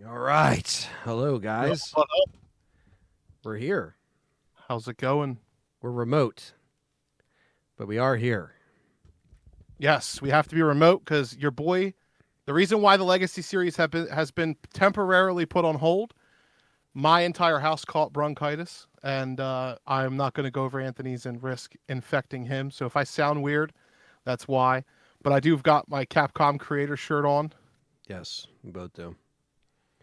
All right. Hello, guys. What up? We're here. How's it going? We're remote, but we are here. Yes, we have to be remote because your boy. The reason why the Legacy series has been temporarily put on hold. My entire house caught bronchitis, and I'm not going to go over Anthony's and risk infecting him. So if I sound weird, that's why. But I do've got my Capcom creator shirt on. Yes, we both do.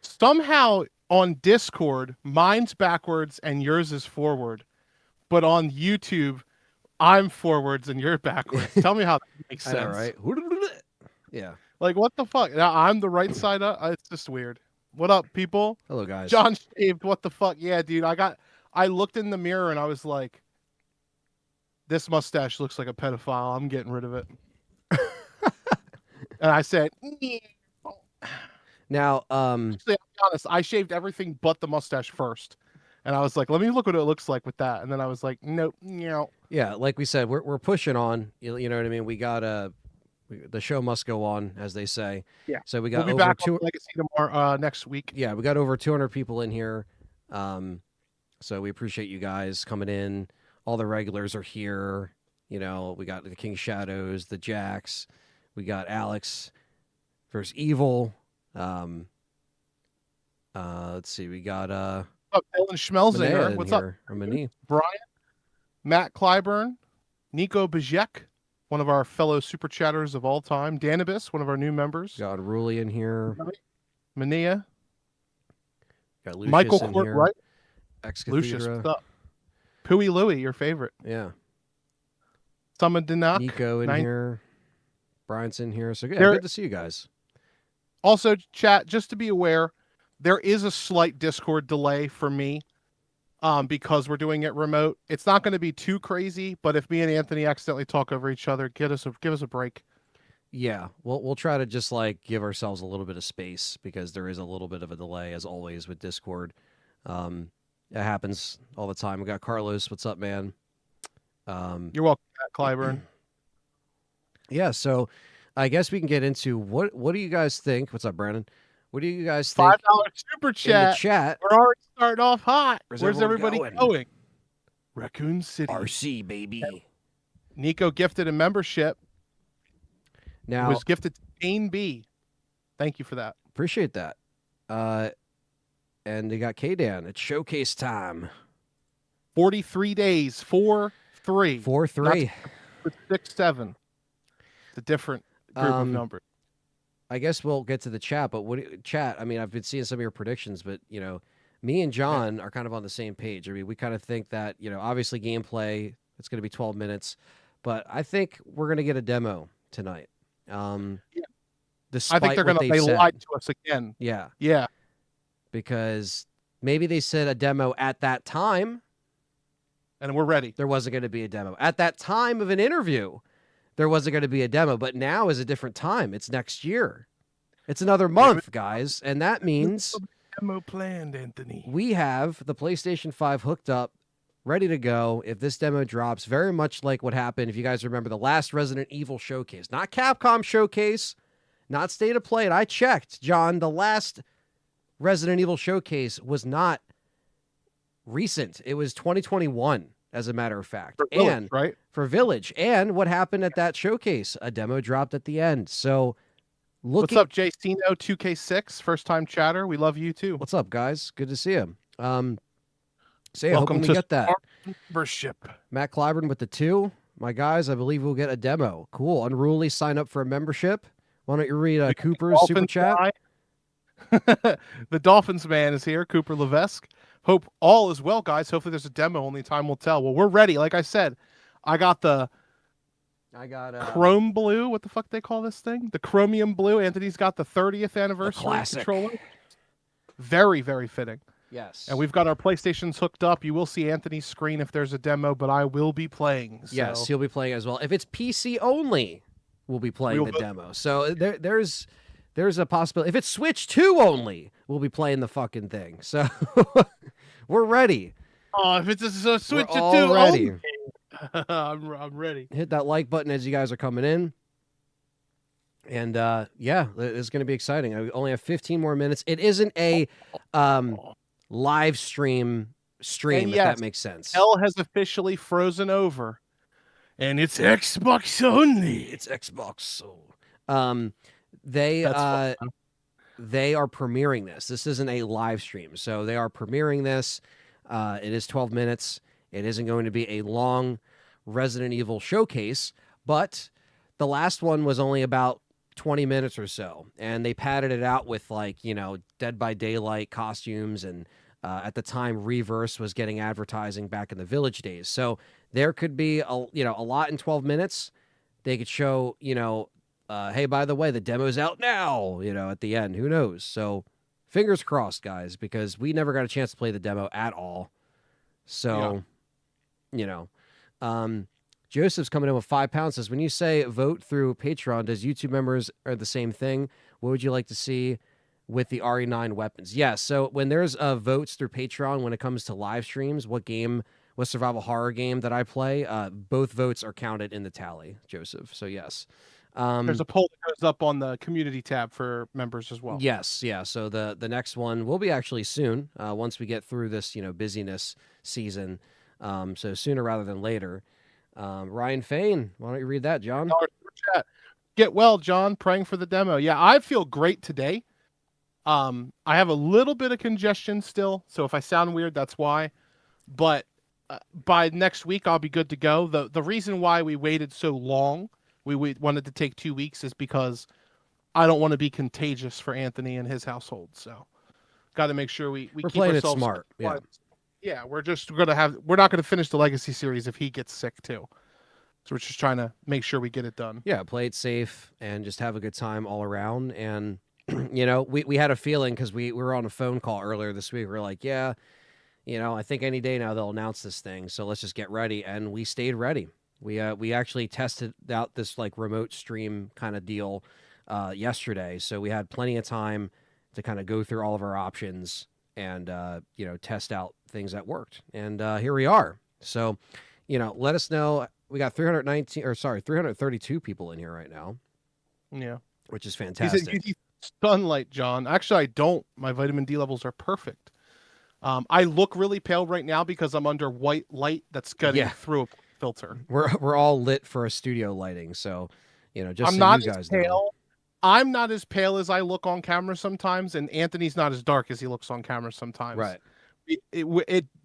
Somehow on Discord, mine's backwards and yours is forward. But on YouTube, I'm forwards and you're backwards. Tell me how that makes sense. I know, right? Yeah. Like, what the fuck? Now I'm the right side up. It's just weird. What up, people? Hello, guys. John shaved. What the fuck? Yeah, dude. I looked in the mirror and I was like, this mustache looks like a pedophile. I'm getting rid of it. And I said, Now, actually, I'll be honest. I shaved everything but the mustache first. And I was like, let me look what it looks like with that. And then I was like, nope, no. yeah, like we said, we're pushing on. You know what I mean? We got the show must go on, as they say. Yeah. So we got We'll be over back on Legacy tomorrow, next week. Yeah, we got over 200 people in here. So we appreciate you guys coming in. All the regulars are here. You know, we got the King Shadows, the Jacks. We got Alex versus Evil. Let's see. We got What's up, Dylan Schmelzinger? What's up, Brian? Matt Clyburn, Nico Bajek, one of our fellow super chatters of all time. Danibus, one of our new members. Got Ruli in here. Mania. Got Lucius Michael in Court, here. right? Ex Lucius, what's up? Pooey Louie, your favorite. Yeah. Summon Dinak. Nico in here. Brian's in here. So yeah, good to see you guys. Also, chat, just to be aware, there is a slight Discord delay for me because we're doing it remote. It's not going to be too crazy, but if me and Anthony accidentally talk over each other, give us a break. Yeah, we'll try to just like give ourselves a little bit of space because there is a little bit of a delay as always with Discord. It happens all the time. We got Carlos. What's up, man? You're welcome, Matt Clyburn. Yeah, so I guess we can get into what do you guys think? What's up, Brandon? What do you guys think? $5 super chat. In the chat. We're already starting off hot. Where's everybody going? Raccoon City. RC, baby. Nico gifted a membership. Now, it was gifted to Jane B. Thank you for that. Appreciate that. And they got K-Dan. It's showcase time. 43 days. 4-3. 4-3. 6-7. It's a different group of numbers. I guess we'll get to the chat, but chat? I mean, I've been seeing some of your predictions, but you know, me and John are kind of on the same page. I mean, we kind of think that, you know, obviously gameplay, it's going to be 12 minutes, but I think we're going to get a demo tonight. I think they lied to us again. Yeah. Yeah. Because maybe they said a demo at that time. And we're ready. There wasn't going to be a demo. At that time of an interview, there wasn't going to be a demo, but now is a different time. It's next year. It's another month, guys, and that means demo planned, Anthony. We have the PlayStation 5 hooked up, ready to go if this demo drops, very much like what happened, if you guys remember, the last Resident Evil showcase. Not Capcom showcase, not State of Play. And I checked, John, the last Resident Evil showcase was not recent. It was 2021, as a matter of fact. For Village, right? For Village. And what happened at that showcase? A demo dropped at the end. So, what's up, JCino 2K6, first time chatter? We love you too. What's up, guys? Good to see you. So yeah, welcome hoping we get that membership. Matt Clyburn with the 2. My guys, I believe we'll get a demo. Cool. Unruly, sign up for a membership. Why don't you read Cooper's super chat? The Dolphins man is here, Cooper Levesque. Hope all is well, guys. Hopefully there's a demo. Only time will tell. Well, we're ready. Like I said, I got Chrome Blue. What the fuck they call this thing? The Chromium Blue. Anthony's got the 30th anniversary controller. Very, very fitting. Yes. And we've got our PlayStations hooked up. You will see Anthony's screen if there's a demo, but I will be playing. So. Yes, he'll be playing as well. If it's PC only, we'll be playing the demo. So there's a possibility. If it's Switch 2 only, we'll be playing the fucking thing. So we're ready. Oh, if it's a Switch 2 ready. I'm ready. Hit that like button as you guys are coming in. And yeah, it's going to be exciting. I only have 15 more minutes. It isn't a live stream, And if that yes, makes sense. hell has officially frozen over, and it's Xbox only. It's Xbox. So, um, they That's fun. they are premiering this. This isn't a live stream, so they are premiering this. It is 12 minutes. It isn't going to be a long Resident Evil showcase, but the last one was only about 20 minutes or so, and they padded it out with, like, Dead by Daylight costumes, and at the time Reverse was getting advertising back in the Village days. So there could be a lot in 12 minutes. They could show, hey, by the way, the demo's out now, at the end. Who knows? So fingers crossed, guys, because we never got a chance to play the demo at all. So, Joseph's coming in with £5. Says, when you say vote through Patreon, does YouTube members are the same thing? What would you like to see with the RE9 weapons? Yeah, so when there's votes through Patreon, when it comes to live streams, what survival horror game that I play, both votes are counted in the tally, Joseph. So yes. There's a poll that goes up on the community tab for members as well. Yes, yeah. So the next one will be actually soon, once we get through this, busyness season. So sooner rather than later. Ryan Fain, why don't you read that, John? Get well, John. Praying for the demo. Yeah, I feel great today. I have a little bit of congestion still, so if I sound weird, that's why. But by next week, I'll be good to go. The reason why we waited so long, we wanted to take 2 weeks, is because I don't want to be contagious for Anthony and his household. So, got to make sure we keep playing ourselves it smart. Yeah. Yeah, we're not going to finish the Legacy series if he gets sick too. So we're just trying to make sure we get it done. Yeah, play it safe and just have a good time all around. And we had a feeling, because we were on a phone call earlier this week. We were like, yeah, I think any day now they'll announce this thing, so let's just get ready. And we stayed ready. We actually tested out this like remote stream kind of deal yesterday, so we had plenty of time to kind of go through all of our options and test out things that worked. And here we are. So, let us know. We got 332 people in here right now. Yeah, which is fantastic. He's sunlight, John. Actually, I don't. My vitamin D levels are perfect. I look really pale right now because I'm under white light that's getting through a filter. We're all lit for a studio lighting, so just I'm so not you guys as pale. know. I'm not as pale as I look on camera sometimes, and Anthony's not as dark as he looks on camera sometimes. Right.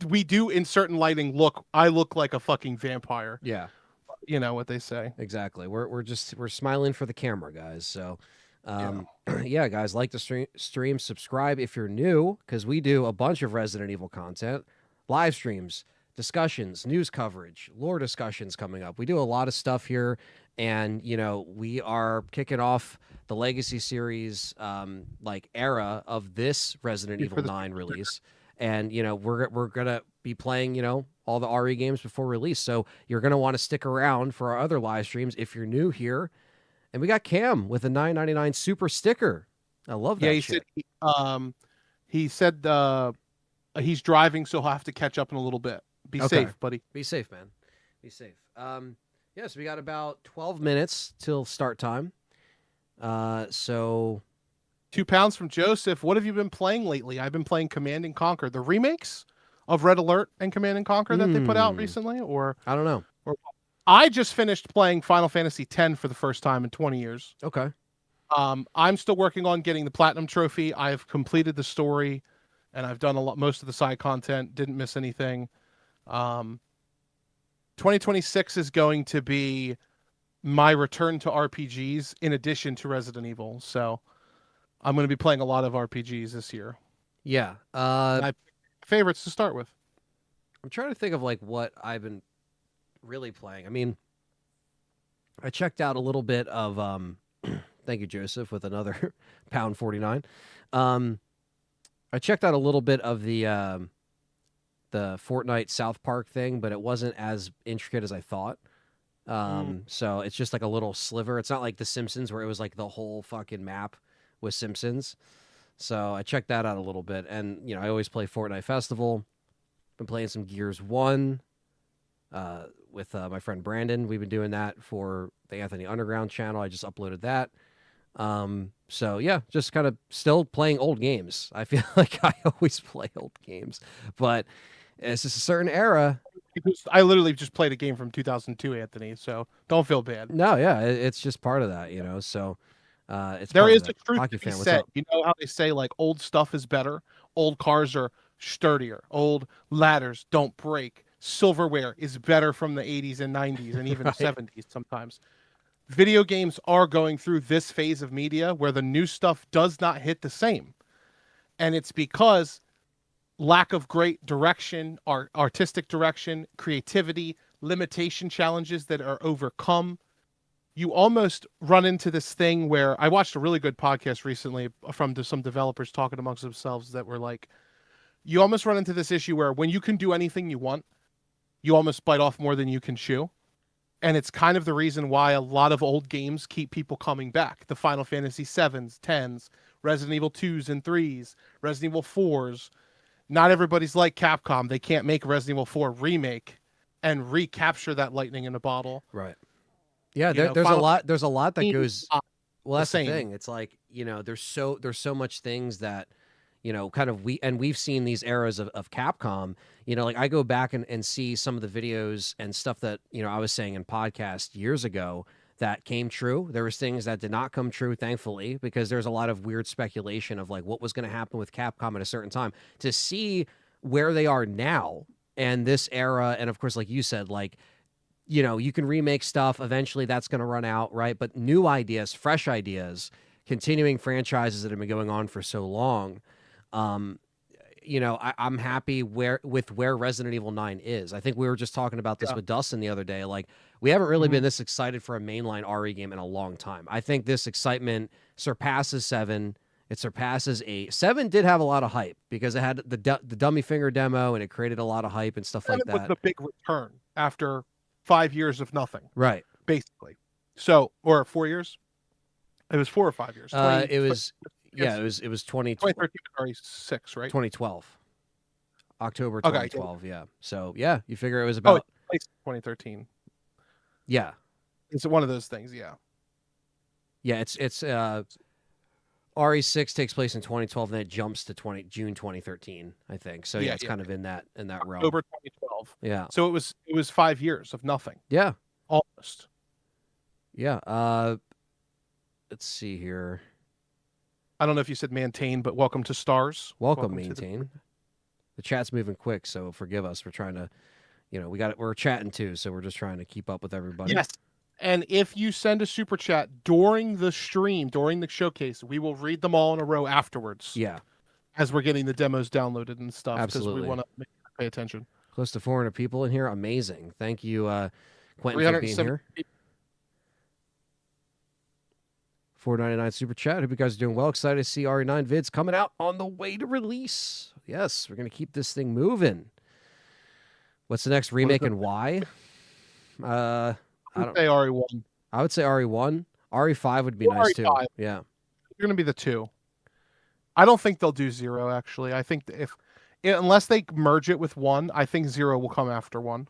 We do in certain lighting I look like a fucking vampire. Yeah. You know what they say. Exactly. We're smiling for the camera, guys. So yeah, guys, like the stream, subscribe if you're new, because we do a bunch of Resident Evil content, live streams, discussions, news coverage, lore discussions coming up. We do a lot of stuff here, and we are kicking off the Legacy series era of this Resident Evil 9 release. And we're gonna be playing all the RE games before release, so you're gonna want to stick around for our other live streams if you're new here. And we got Cam with a $9.99 super sticker. I love that. Yeah, he said he's driving, so he'll have to catch up in a little bit. Be safe, buddy. Be safe, man. Be safe. So we got about 12 minutes till start time. So £2 from Joseph. What have you been playing lately? I've been playing Command and Conquer, the remakes of Red Alert and Command and Conquer that they put out recently, or I don't know. I just finished playing Final Fantasy X for the first time in 20 years. Okay. I'm still working on getting the Platinum Trophy. I've completed the story, and I've done most of the side content. Didn't miss anything. 2026 is going to be my return to RPGs in addition to Resident Evil. So I'm going to be playing a lot of RPGs this year. Yeah. My favorites to start with. I'm trying to think of what I've been really playing. I mean, I checked out a little bit of thank you, Joseph, with another £1.49. I checked out a little bit of the Fortnite South Park thing, but it wasn't as intricate as I thought. So it's just like a little sliver. It's not like The Simpsons where it was like the whole fucking map with Simpsons. So I checked that out a little bit, and I always play Fortnite Festival. Been playing some Gears 1 with my friend Brandon. We've been doing that for the Anthony Underground channel. I just uploaded that. So yeah, just kind of still playing old games. I feel like I always play old games, but it's just a certain era. I literally just played a game from 2002, Anthony. So don't feel bad. No, yeah, it's just part of that, So it's There part of is that. a truth Hockey to be fan, what's said. up? You know how they say like old stuff is better? Old cars are sturdier. Old ladders don't break. Silverware is better from the 80s and 90s and even Right. 70s sometimes. Video games are going through this phase of media where the new stuff does not hit the same. And it's because lack of great direction, artistic direction, creativity, limitation challenges that are overcome. You almost run into this thing where I watched a really good podcast recently from some developers talking amongst themselves that were like, you almost run into this issue where when you can do anything you want, you almost bite off more than you can chew. And it's kind of the reason why a lot of old games keep people coming back. The Final Fantasy 7s, 10s, Resident Evil 2s and 3s, Resident Evil 4s. Not everybody's like Capcom. They can't make Resident Evil 4 remake and recapture that lightning in a bottle. Right. Yeah, You know, there's a Final lot. There's a lot that Fantasy goes. is not Well, the that's the same. thing. It's like there's so much things that kind of we've seen these eras of Capcom. Like I go back and see some of the videos and stuff that I was saying in podcast years ago that came true. There was things that did not come true, thankfully, because there's a lot of weird speculation of like what was going to happen with Capcom at a certain time. To see where they are now and this era, and of course, like you said, like you can remake stuff. Eventually, that's going to run out, right? But new ideas, fresh ideas, continuing franchises that have been going on for so long. I'm happy with where Resident Evil 9 is. I think we were just talking about this with Dustin the other day. Like, we haven't really been this excited for a mainline RE game in a long time. I think this excitement surpasses 7. It surpasses 8. 7 did have a lot of hype because it had the dummy finger demo and it created a lot of hype and stuff like that. Was the big return after 5 years of nothing, right? Basically. So, or 4 years. It was 4 or 5 years. It was 2013, 6, right? 2012. October Okay, 2012, yeah. So, yeah, you figure it was about 2013. Yeah. It's one of those things, yeah. Yeah, it's RE6 takes place in 2012 and then it jumps to June 2013, I think. So, yeah, it's kind of in that realm. October 2012. Yeah. So it was 5 years of nothing. Yeah. Almost. Yeah. Let's see here. I don't know if you said maintain, but welcome to S.T.A.R.S. Welcome maintain. The chat's moving quick, so forgive us. We're trying to, we're chatting too, so we're just trying to keep up with everybody. Yes. And if you send a super chat during the stream, during the showcase, we will read them all in a row afterwards. Yeah. As we're getting the demos downloaded and stuff. Absolutely. Because we want to pay attention. Close to 400 people in here. Amazing. Thank you, Quentin, for being here. 4.99 super chat. Hope you guys are doing well. Excited to see RE9 vids coming out on the way to release. Yes, we're going to keep this thing moving. What's the next remake and why? I would say RE1. I would say RE1. RE5 would be nice too. Yeah. You're going to be the 2. I don't think they'll do 0, actually. I think unless they merge it with 1, I think 0 will come after 1.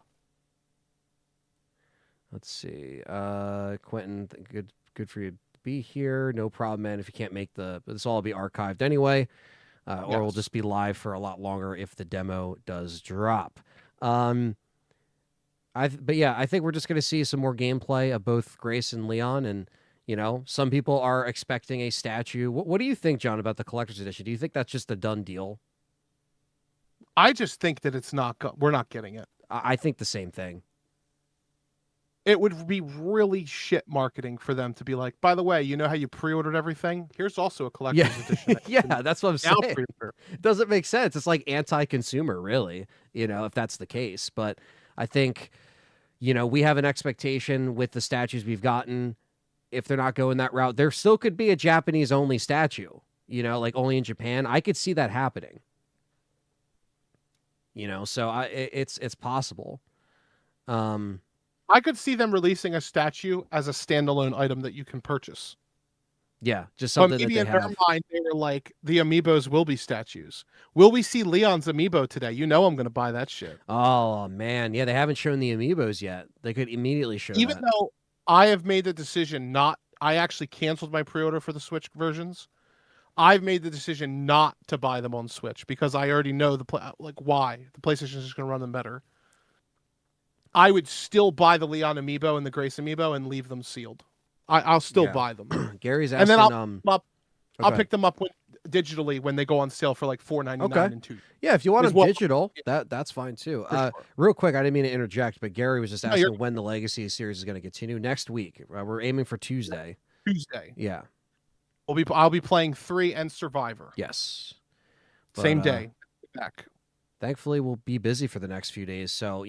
Let's see. Quentin, good for you. Be here, no problem, man. If you can't make this all will be archived anyway, or will just be live for a lot longer if the demo does drop. But yeah, I think we're just gonna see some more gameplay of both Grace and Leon, and some people are expecting a statue. What do you think, John, about the collector's edition? Do you think that's just a done deal? I just think that it's not. We're not getting it. I think the same thing. It would be really shit marketing for them to be like, by the way, you know how you pre-ordered everything? Here's also a collector's edition. Yeah, that's what I'm saying. It doesn't make sense. It's like anti-consumer, really, if that's the case. But I think, we have an expectation with the statues we've gotten. If they're not going that route, there still could be a Japanese-only statue, like only in Japan. I could see that happening. So it's possible. I could see them releasing a statue as a standalone item that you can purchase. Yeah, just something but maybe that they in have. their mind, they were like, the amiibos will be statues. Will we see Leon's amiibo today? I'm going to buy that shit. Oh, man. Yeah, they haven't shown the amiibos yet. They could immediately show Even though I have made the decision I actually canceled my pre-order for the Switch versions. I've made the decision not to buy them on Switch because I already know why the PlayStation is just going to run them better. I would still buy the Leon amiibo and the Grace amiibo and leave them sealed. I'll still buy them. Gary's and asking. then I'll pick them up digitally when they go on sale for like $4.99 and $2. Yeah, if you want them digital, that's fine too. Sure. Real quick, I didn't mean to interject, but Gary was just asking when the Legacy series is going to continue next week. We're aiming for Tuesday. Yeah. I'll be playing 3 and Survivor. Yes. But, same day. Back. Thankfully, we'll be busy for the next few days, so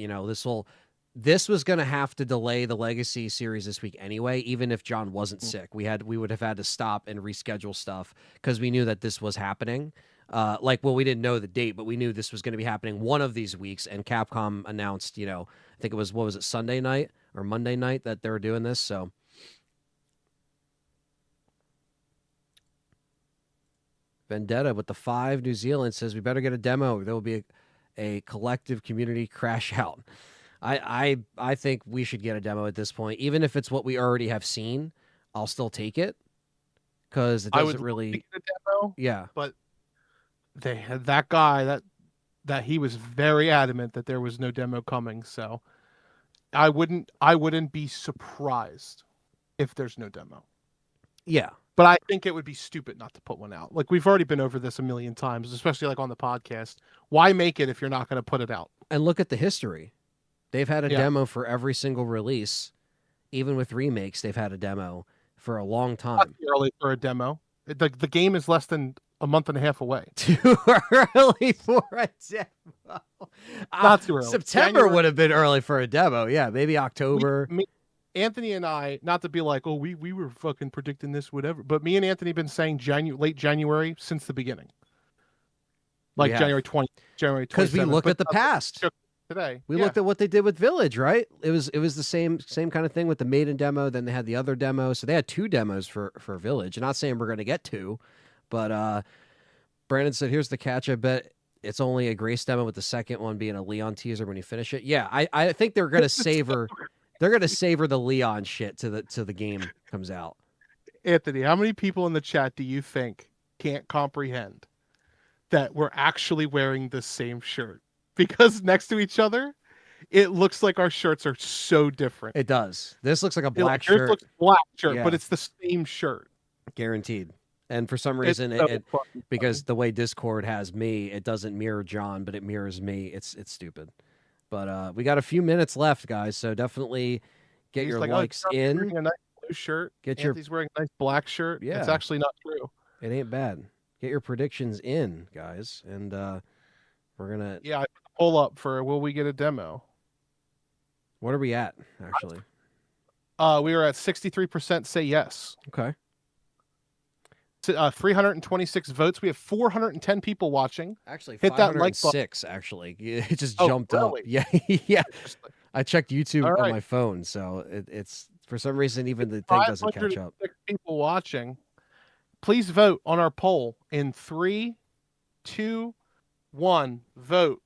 this was going to have to delay the Legacy series this week anyway, even if John wasn't sick. We would have had to stop and reschedule stuff because we knew that this was happening. We didn't know the date, but we knew this was going to be happening one of these weeks, and Capcom announced, I think it was, Sunday night or Monday night that they were doing this, so. Vendetta with the 5 New Zealand says we better get a demo. There will be a collective community crash out. I think we should get a demo at this point, even if it's what we already have seen. I'll still take it because it doesn't really. Get a demo, yeah, but they had that guy that he was very adamant that there was no demo coming. So I wouldn't be surprised if there's no demo. Yeah. But I think it would be stupid not to put one out. Like, we've already been over this a million times, especially like on the podcast. Why make it if you're not going to put it out? And look at the history. They've had a demo for every single release. Even with remakes, they've had a demo for a long time. Not too early for a demo. The game is less than a month and a half away. Too early for a demo. Not too early. September would have been early for a demo. Yeah, maybe October. Anthony and I, not to be like, oh, we were fucking predicting this, whatever. But me and Anthony have been saying late January since the beginning. Like January 20, January 27th. Because we look at the past. Today. We looked at what they did with Village, right? It was the same kind of thing with the Maiden demo. Then they had the other demo. So they had 2 demos for Village. I'm not saying we're going to get 2. But Brandon said, here's the catch. I bet it's only a Grace demo with the second one being a Leon teaser when you finish it. Yeah, I think they're going to savor... They're gonna savor the Leon shit till the game comes out. Anthony, how many people in the chat do you think can't comprehend that we're actually wearing the same shirt? Because next to each other, it looks like our shirts are so different. It does. This looks like a black shirt. Yours looks black shirt, but it's the same shirt. Guaranteed. And for some reason, because the way Discord has me, it doesn't mirror John, but it mirrors me. It's stupid. But we got a few minutes left, guys, so definitely get your likes in. Wearing a nice blue shirt. Anthony's wearing a nice black shirt. Yeah. It's actually not true. It ain't bad. Get your predictions in, guys, and we're gonna. Yeah, I pull up for will we get a demo? What are we at actually? We are at 63% say yes. Okay. 326 votes. We have 410 people watching. Actually, hit that like button. Actually, it just jumped up. Yeah, yeah. I checked YouTube on my phone, so it's for some reason even the thing doesn't catch up. People watching, please vote on our poll in 3, 2, 1. Vote.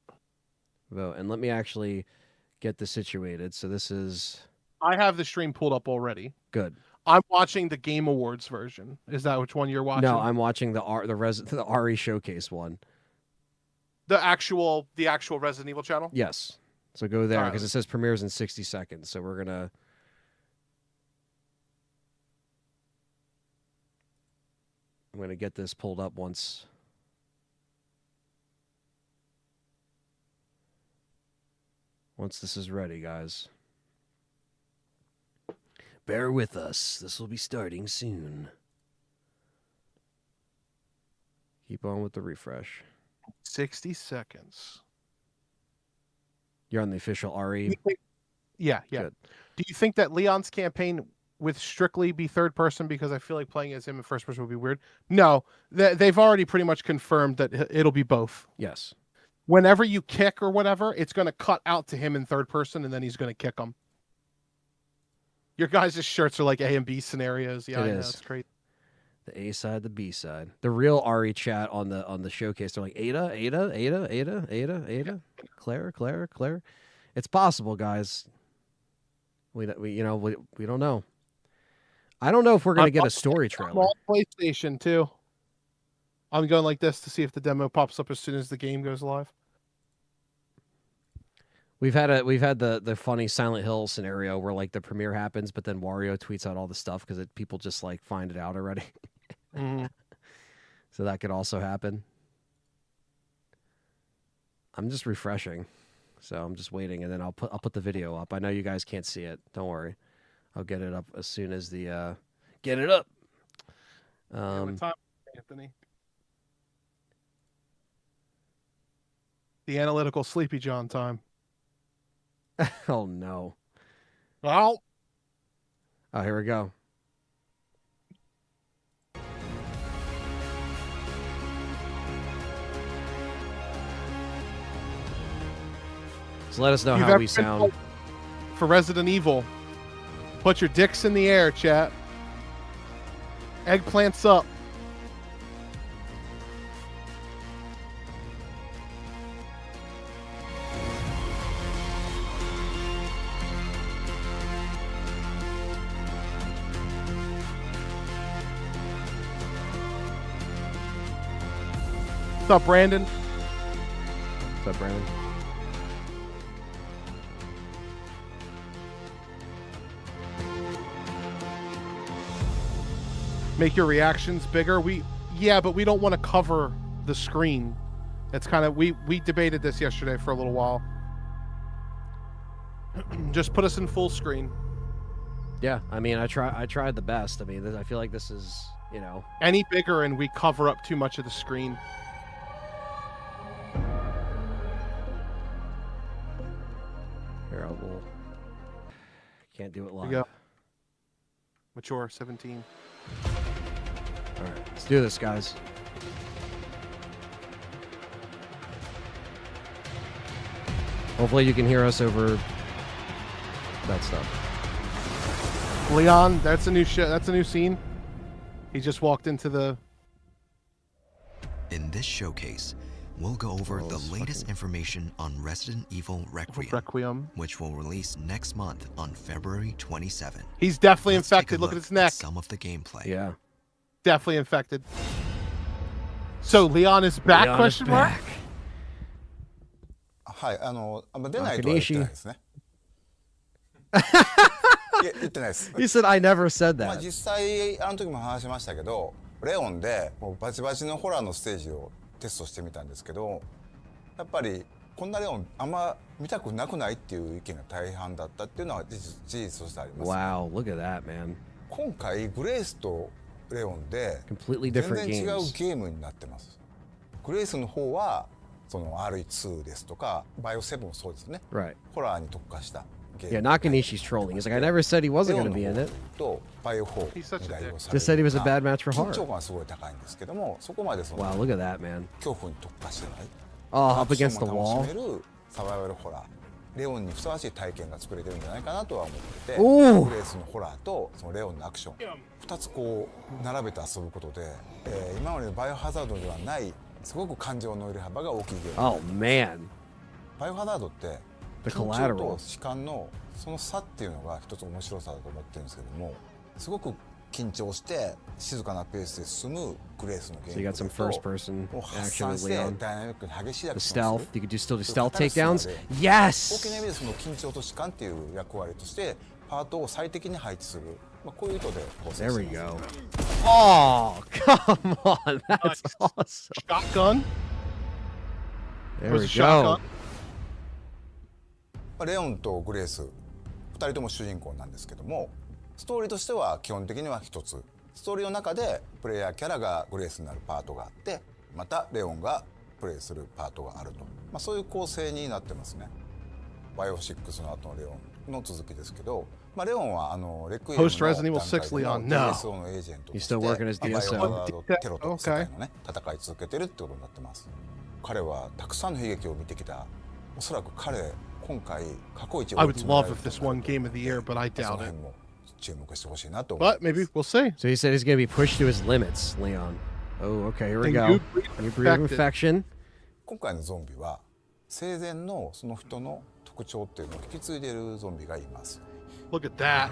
And let me actually get this situated. So this is. I have the stream pulled up already. Good. I'm watching the Game Awards version. Is that which one you're watching? No, I'm watching the RE Showcase one. The actual Resident Evil channel? Yes. So go there because it says premieres in 60 seconds. So I'm gonna get this pulled up once this is ready, guys. Bear with us. This will be starting soon. Keep on with the refresh. 60 seconds. You're on the official RE? Yeah. Good. Do you think that Leon's campaign would strictly be third person? Because I feel like playing as him in first person would be weird. No. They've already pretty much confirmed that it'll be both. Yes. Whenever you kick or whatever, it's going to cut out to him in third person, and then he's going to kick him. Your guys' shirts are like A and B scenarios. Yeah, I know. It's crazy. The A side, the B side. The real RE chat on the showcase, they're like, Ada. Claire. It's possible, guys. We don't know. I don't know if we're gonna I'm get a up- story I'm trailer. on PlayStation too. I'm going like this to see if the demo pops up as soon as the game goes live. We've had the funny Silent Hill scenario where like the premiere happens, but then Wario tweets out all the stuff because people just like find it out already. Mhm. So that could also happen. I'm just refreshing, so I'm just waiting, and then I'll put the video up. I know you guys can't see it. Don't worry, I'll get it up as soon as the get it up. What time, Anthony? The analytical Sleepy John time. Oh no! Well, Oh, here we go. So let us know You've how ever we been sound. for Resident Evil, put your dicks in the air, chat. Eggplants up. What's up, Brandon? What's up, Brandon? Make your reactions bigger. Yeah, but we don't want to cover the screen. It's kind of we debated this yesterday for a little while. Just put us in full screen. Yeah, I mean, I tried the best. I mean, I feel like this is, you know, Any bigger and we cover up too much of the screen. here I will. Can't do it Here live. we go. Mature 17. All right, let's do this, guys. Hopefully, you can hear us over that stuff. Leon, that's a new shit. That's a new scene. He just walked into the. In this showcase, we'll go over the latest information on Resident Evil Requiem, which will release next month on February 27. He's definitely Let's take a infected. Look at his neck. some of the gameplay. Yeah. Definitely infected. So Leon is back? Leon is question mark. back. はい、出ないとは言ってないですね。いや、言ってないです。 He said, "I never said まあ that." 実際あの時も話しましたけど、レオンでもうバチバチのホラーのステージをテストしてみたんですけど、やっぱりこんなレオンあんま見たくなくないっていう意見が大半だったっていうのは事実としてあります。 Wow, look at that, man. 今回グレースとレオンで Completely 全 different 然違う games. ゲームになってます。グレースの方はその RE2 ですとか、バイオ7もそうですね。 Right. ホラーに特化したゲー Yeah, ム。 Nakanishi's trolling. He's like, "I never said he wasn't going to be in it. とバイオ4 He's such a が dick. 利用され Just said he る was a bad match for 緊 horror." 張感はすごい高いんですけども、そこまでその Wow, look at that, man. 恐怖に特化してない。 Oh, up against the アクションも wall. 楽しめるサバイバルホラー。レオンにふさわしい体験が作れてるんじゃないかなとは思ってて、おーグレースのホラーとそのレオンのアクション2つこう並べて遊ぶことで、今までのバイオハザードではないすごく感情の揺れ幅が大きいゲーム。 Oh man. バイオハザードって The 緊張 collateral. と主観のその差っていうのが一つ面白さだと思ってるんですけども、すごく緊張して静かなペースで進むグレースのゲ So ー you ム got some と first-person もう発 action 散 with して Leon. ダイナミックに激しいアク The ションをす stealth. る You could still do そ stealth れが takedowns. 大きな意 Yes. 味でその緊張と主観っていう役割としてパートを最適に配置する、こういう意図で構成 There して we います。 go. Oh, come on. That's awesome. Shotgun. There Was we a shotgun. go. レオンとグレース2人とも主人公なんですけども、ストーリーとしては基本的には一つ。ストーリーの中でプレイヤーキャラがグレースになるパートがあって、またレオンがプレイするパートがあると、そういう構成になってますね。バイオ6の後のレオンの続きですけど、レオンはレクイエムの Post Resident Evil 6 Leon, no. DSO のエージェントと He's して still working as バイオハ DSO. ザードテロと世界のね戦い続けてるってことになってます。彼はたくさんの悲劇を見てきた。おそらく彼今回過去一 I would love if this won Game of the Year, but I その doubt it. 辺も注目してほしいなと思います。 But maybe we'll see. So he said he's going to be pushed to his limits, Leon. Oh, okay. Here we And go. you breed You breed infected. infection. 今回のゾンビは生前のその人の特徴っていうのを引き継いでいるゾンビがいます。 Look at that.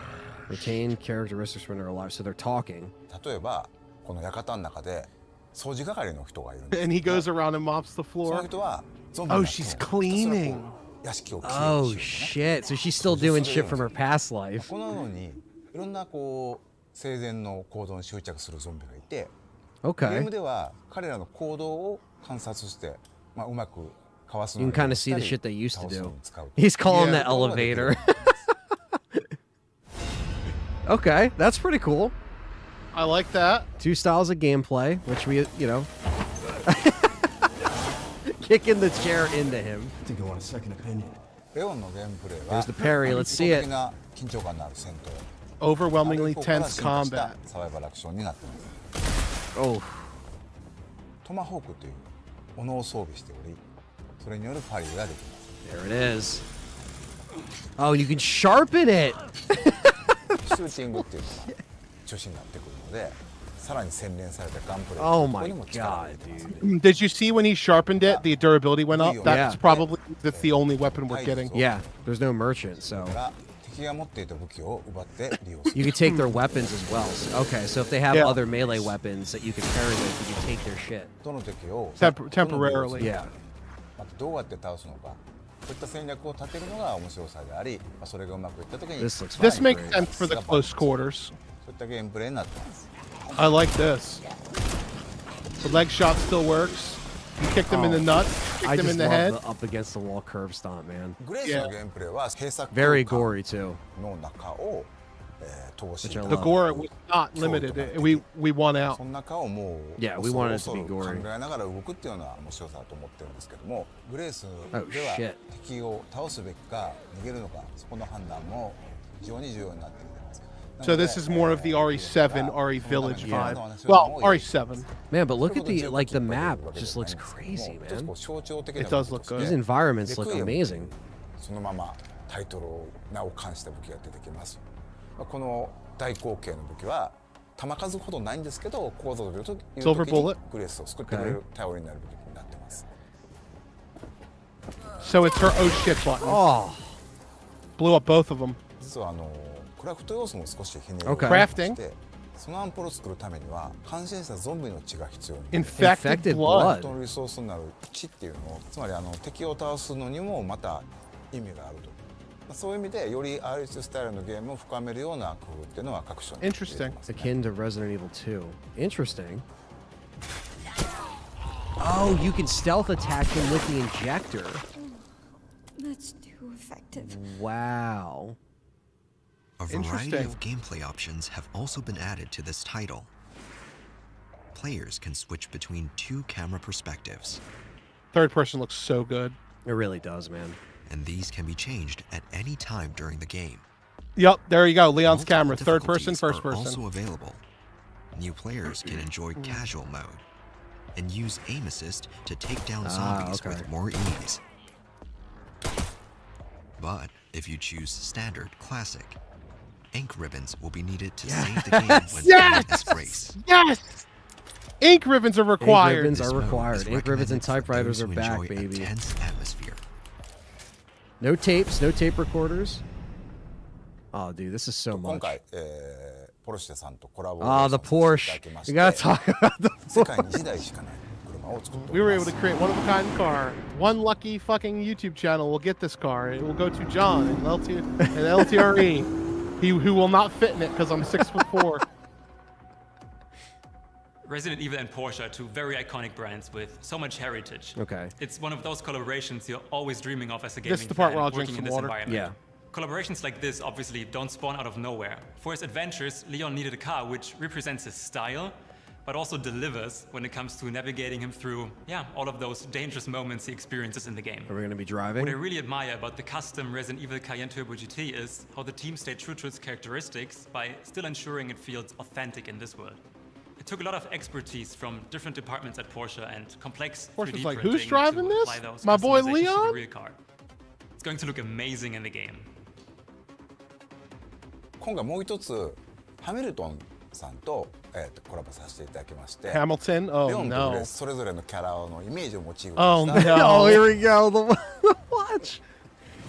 Retain characteristics when they're alive, so they're talking. 例えばこの館の中で掃除係の人がいるんです And he goes around and mops the その floor. 人はゾンビにな Oh, って she's もひたすらこう cleaning. 屋敷をきれいに Oh しようとね shit! So she's still doing shit from her past life. このようにいろんなこう生前の行動に執着するゾンビがいて、ゲー Okay. ムでは彼らの行動を観察して、うまくかわす You の can に kind of see the した shit they り used to 倒すの do. に使う He's calling Yeah. the elevator. Okay, that's pretty cool. I like that. 2 styles of gameplay, which we, kicking the chair into him. I think I want a second opinion. レオンのゲームプレイ There's は the parry. Let's see 圧 it. 倒的な緊張感のある戦闘 Overwhelmingly ある一方から tense 進化した combat. サバイバルアクションになっています Oh, トマホークという斧を装備しておりそれによるパリができます there it is. Oh, you can sharpen it. シューティングっていうのが中心になってくるのでさらに洗練されたガンプレイ Oh ここ my にも力を入 god, れてます dude. Did you see when he sharpened it? The durability went up. That's Yeah. probably that's the only weapon we're getting. Yeah, there's no merchant, so だから敵が持っていた武器を奪って利用す you る can take their weapons as well. So, okay, so if they have Yeah. other melee weapons that you can parry with, you can take their shit. どの敵を Temporarily. Yeah. またどうやって倒すのかそういった戦略を立てるのが面白さであり、それがうまくいった時に This looks This fine. makes sense for the close quarters. そういったゲームプレイになってます I like this. The leg shot still works. You kick them in the nuts, kick I them in just the love head. the up against the wall curve stomp, man. グレースのゲームプレイは閉鎖 Very 空間 gory too. の中を、通し Which I The love. gore was not limited. We won out. その中をもう Yeah, we wanted it to be 恐る恐る gory. 考えながら動くっていうのは面白さだと思ってるんですけどもグレースで Oh, は shit. 敵を倒すべきか逃げるのかそこの判断も非常に重要になってきています So this is more of the RE7, RE Village Yeah. vibe. Well, RE7. Man, but look at the map. Just looks crazy, ちょっとこ man. う象徴的な It does look good. These environments look amazing. そのままタイトルを名を冠した武器が出てきますこの大口径の武器は弾数ほどないんですけど構造という時 Silver に bullet? グレースを救ってくれる頼りになる武器になってます So it's her oh shit button. Oh, Blew up both of them. 実はクラフト要素も少しひねり Okay. を加えてましてそのアンポロを作るためには感染したゾンビの血が必要になる Infected Infected blood. blood. 本当のリソースになる血っていうのをつまり敵を倒すのにもまた意味があるとそういう意味でより RH スタイルのゲームを深めるような工夫っていうのは各所に入れてますね akin to Resident Evil 2. Interesting. Oh, you can stealth attack him with the injector. That's too effective. Wow. A variety Interesting. of gameplay options have also been added to this title. Players can switch between 2 camera perspectives, Third person looks so good. It really does, man. and these can be changed at any time during the game. Yep, there you go. Leon's Multiple camera. Third person, difficulties first are person. also available. New players can enjoy casual mode and use aim assist to take down zombies okay. with more ease. But if you choose standard classic, ink ribbons will be needed to save the game when playing as Grace. Yes! Ink ribbons are required. ribbons This are mode required. is Ink ribbons and recommended for typewriters those are who back, enjoy baby. a tense atmosphere. No tapes, no tape recorders. Oh, dude, this is so 今 much. 回、ポルシェさんとコラボ Ah, the させていた Porsche. だきまし We て gotta talk about the 世界に1台しかない車を作ってお We り were ま able す to create one of a kind car. One lucky fucking YouTube channel will get this car. It will go to John and LTRE, who will not fit in it because I'm 6'4". Resident Evil and Porsche are 2 very iconic brands with so much heritage. Okay. It's one of those collaborations you're always dreaming of as a gaming This is the part fan where I'll working drink in some this water. environment. Yeah. Collaborations like this obviously don't spawn out of nowhere. For his adventures, Leon needed a car which represents his style, but also delivers when it comes to navigating him through, all of those dangerous moments he experiences in the game. Are we gonna be What I driving? really admire about the custom Resident Evil Cayenne Turbo GT is how the team stayed true to its characteristics by still ensuring it feels authentic in this world. It took a lot of expertise from different departments at Porsche and complex Porsche's 3D like, printing "Who's driving to this? apply those My boy customizations to Leon?" the real car. It's going to look amazing in the game. 今回もう一つハミルトンさんと、コラボさせていただきまして Hamilton? レ Oh オンとグレ no. ースそれぞれのキャラのイメージをモチーフ Oh にした no. Oh, here we go. The watch.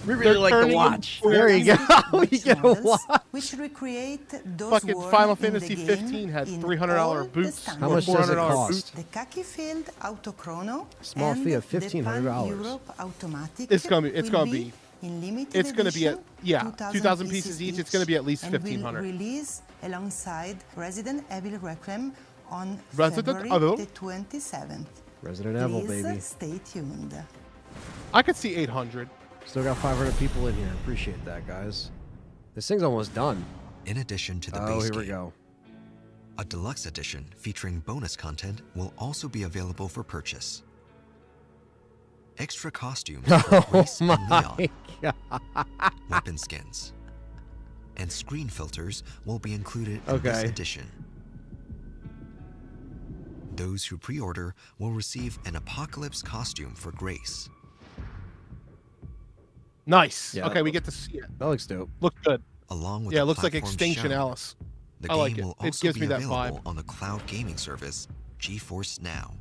We really like the watch. There you go. You get a watch. Which recreate those Fucking worn Final in the Fantasy game 15 had in $300 all the boots. standards. How much does it $400 cost? boots. The khaki field autochrono Small and fee of the $1,500. Pan-Europe automatic It's gonna will be in limited it's gonna be at edition, 2,000 pieces each. It's gonna be at least and will 1,500. release alongside Resident Evil Requiem on Resident February Evil? the 27th. Resident Evil, Please baby. stay tuned. I could see 800. Still got 500 people in here. Appreciate that, guys. This thing's almost done. In addition to the Oh, base here we game, go. a deluxe edition featuring bonus content will also be available for purchase. Extra costumes for Grace and Leon, weapon skins, and screen filters will be included in this Okay. edition. Those who pre-order will receive an Apocalypse costume for Grace. Nice. Yeah. Okay, we get to see it. That looks dope. Look good. Along with Yeah, the it looks like platforms Extinction shown, Alice. The I game like it. will It also gives be me that available vibe. on the cloud gaming service GeForce Now.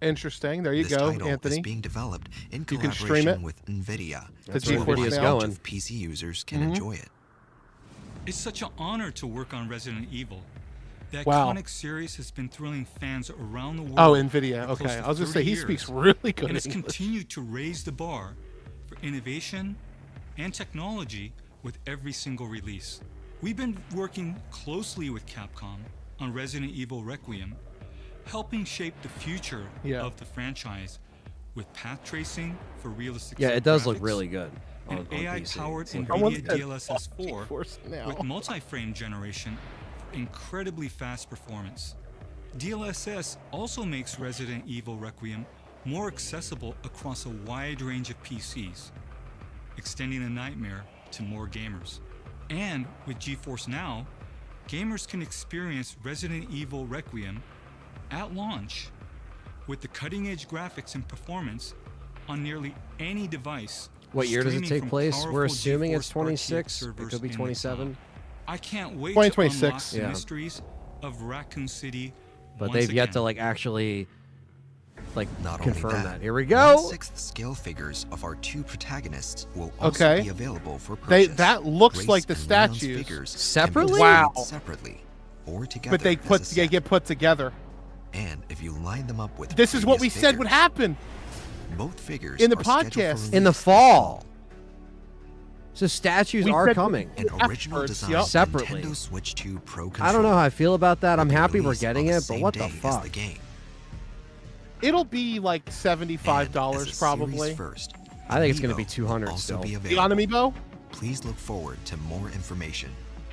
Interesting. There you This go, title Anthony. is being developed in You can stream collaboration it. with NVIDIA. That's The where GeForce NVIDIA's Now. going. Of PC users can Mm-hmm. enjoy it. It's such an honor to work on Resident Evil. The Wow. iconic series has been thrilling fans around the world. Oh, NVIDIA. for close Okay. to I was just 30 say he years, speaks really good and it's English. continued to raise the bar for innovation and technology with every single release. We've been working closely with Capcom on Resident Evil Requiem, helping shape the future Yeah. of the franchise with path tracing for realistic Yeah, it does look graphics, really good. On, and on AI-powered PC. I want NVIDIA that DLSS4 GeForce Now. with multi-frame generation for incredibly fast performance. DLSS also makes Resident Evil Requiem more accessible across a wide range of PCs, extending the nightmare to more gamers. And with GeForce Now, gamers can experience Resident Evil Requiem at launch with the cutting-edge graphics and performance on nearly any device. What year does it streaming take from place? We're powerful assuming it's GeForce 26. arcade It servers could be in the 27. cloud. I can't wait 2026. to unlock the Yeah. mysteries of Raccoon City. But once they've yet to again. like actually like Not confirm only that. Here we go. 1/6 scale figures of our two protagonists will also Okay. be available for They purchase. that looks Grace like the and Leon's statues. figures can be Separately? displayed Wow. separately or together But they as a set. get put together. And if you line them up with This is what we previous said would figures, happen. Both figures in the are scheduled for podcast. release In the this fall. So statues We are said- coming. An original Afterwards, design yep. Separately. Nintendo Switch 2 Pro controller. I don't know how I feel about that. I'm will be happy we're released on getting the it, but same what the day as fuck? the game. It'll be like $75 And as a probably. series first, I think it's gonna be Amiibo 200 will also still. be The available. Amiibo? Please look forward to more information.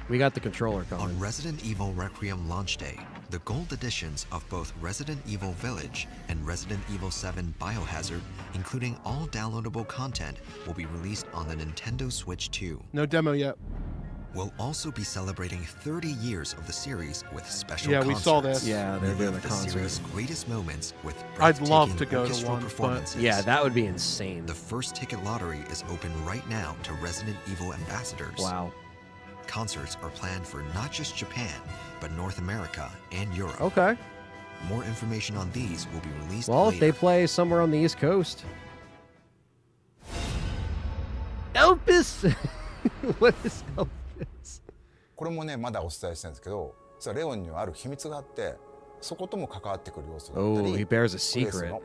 We got the controller On coming. Resident Evil Requiem launch day, the gold editions of both Resident Evil Village and Resident Evil 7 Biohazard, including all downloadable content, will be released on the Nintendo Switch 2. No demo yet. We'll also be celebrating 30 years of the series with special Yeah, concerts. we saw this. Yeah, they're doing Relive the the series' concert. greatest moments with I'd love breathtaking to go to orchestral one, but- performances. Yeah, that would be insane. The first ticket lottery is open right now to Resident Evil ambassadors. Wow. Concerts are planned for not just Japan, but North America and Europe. Okay. More information on these will be released Well, later. if they play somewhere on the East Coast. Elvis! What is Elvis? これもねまだお伝えしてるんですけど、実はレオンにはある秘密があって、そことも関わってくる要素だった Oh, り、 he bears a グレース secret. の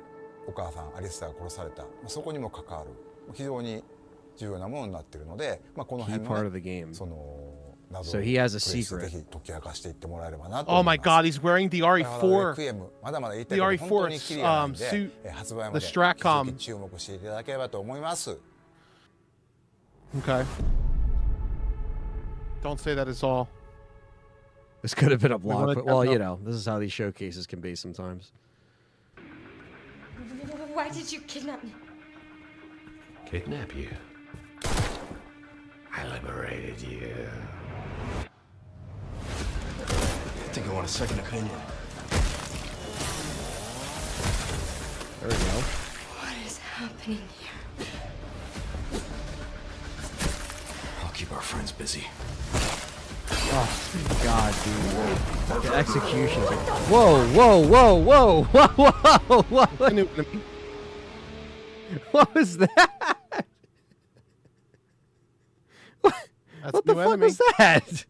お母さんアリスターが殺された、そこにも関わる非常に重要なものになっているので、この Key 辺 part の of the game. その謎 So を he has a クレイス secret. ぜひ解き明かしていってもらえればなと Oh 思 my います。 god, he's wearing the だからレ RE4 クイエムまだまだ言いた The いこと本当に RE4 キリがないん suit, で、発売まで the 引き Stratcom. 続き注目していただければと思います。 Okay. Don't say that it's all. This could have been a wanna blog, but well, check you out- know, this is how these showcases can be sometimes. Why did you kidnap me? Kidnap you? I liberated you. I think I want a second opinion. There we go. What is happening here? I'll keep our friends busy. Oh, God, dude. The execution. Whoa, whoa, whoa, whoa, whoa, whoa, whoa. I knew- What was that? That's What a the new fuck enemy. was that?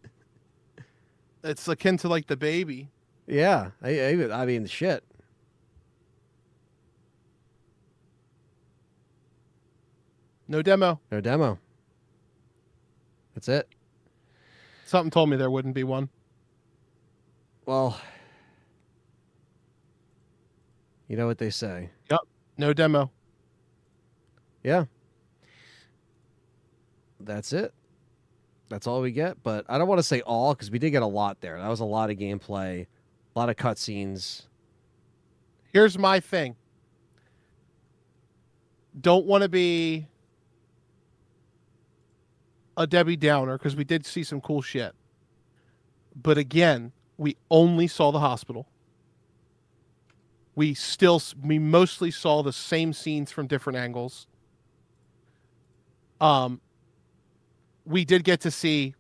It's akin to like the baby. Yeah, I mean, shit. No demo. No demo. That's it. Something told me there wouldn't be one. Well, you know what they say. Yep. No demo. Yeah. That's it. That's all we get. But I don't want to say all because we did get a lot there. That was a lot of gameplay, a lot of cutscenes. Here's my thing. Don't want to be a Debbie Downer because we did see some cool shit. But again, we only saw the hospital. We mostly saw the same scenes from different angles. We did get to see,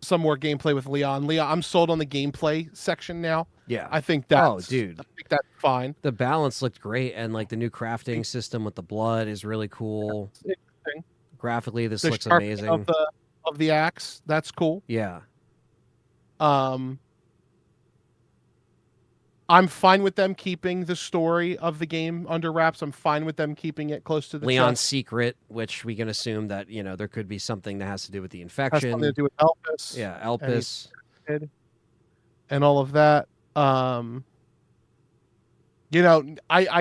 some more gameplay with Leon. I'm sold on the gameplay section now. Yeah. I think that's Oh, dude. I think that's fine. The balance looked great, and like the new crafting system with the blood is really cool. It's interesting. Graphically, this The looks sharpening amazing. of the axe, that's cool. Yeah. I'm fine with them keeping the story of the game under wraps. I'm fine with them keeping it close to the Leon's chest. secret, which we can assume that, there could be something that has to do with the Has infection. something to do with Elpis. Yeah, Elpis. And all of that. I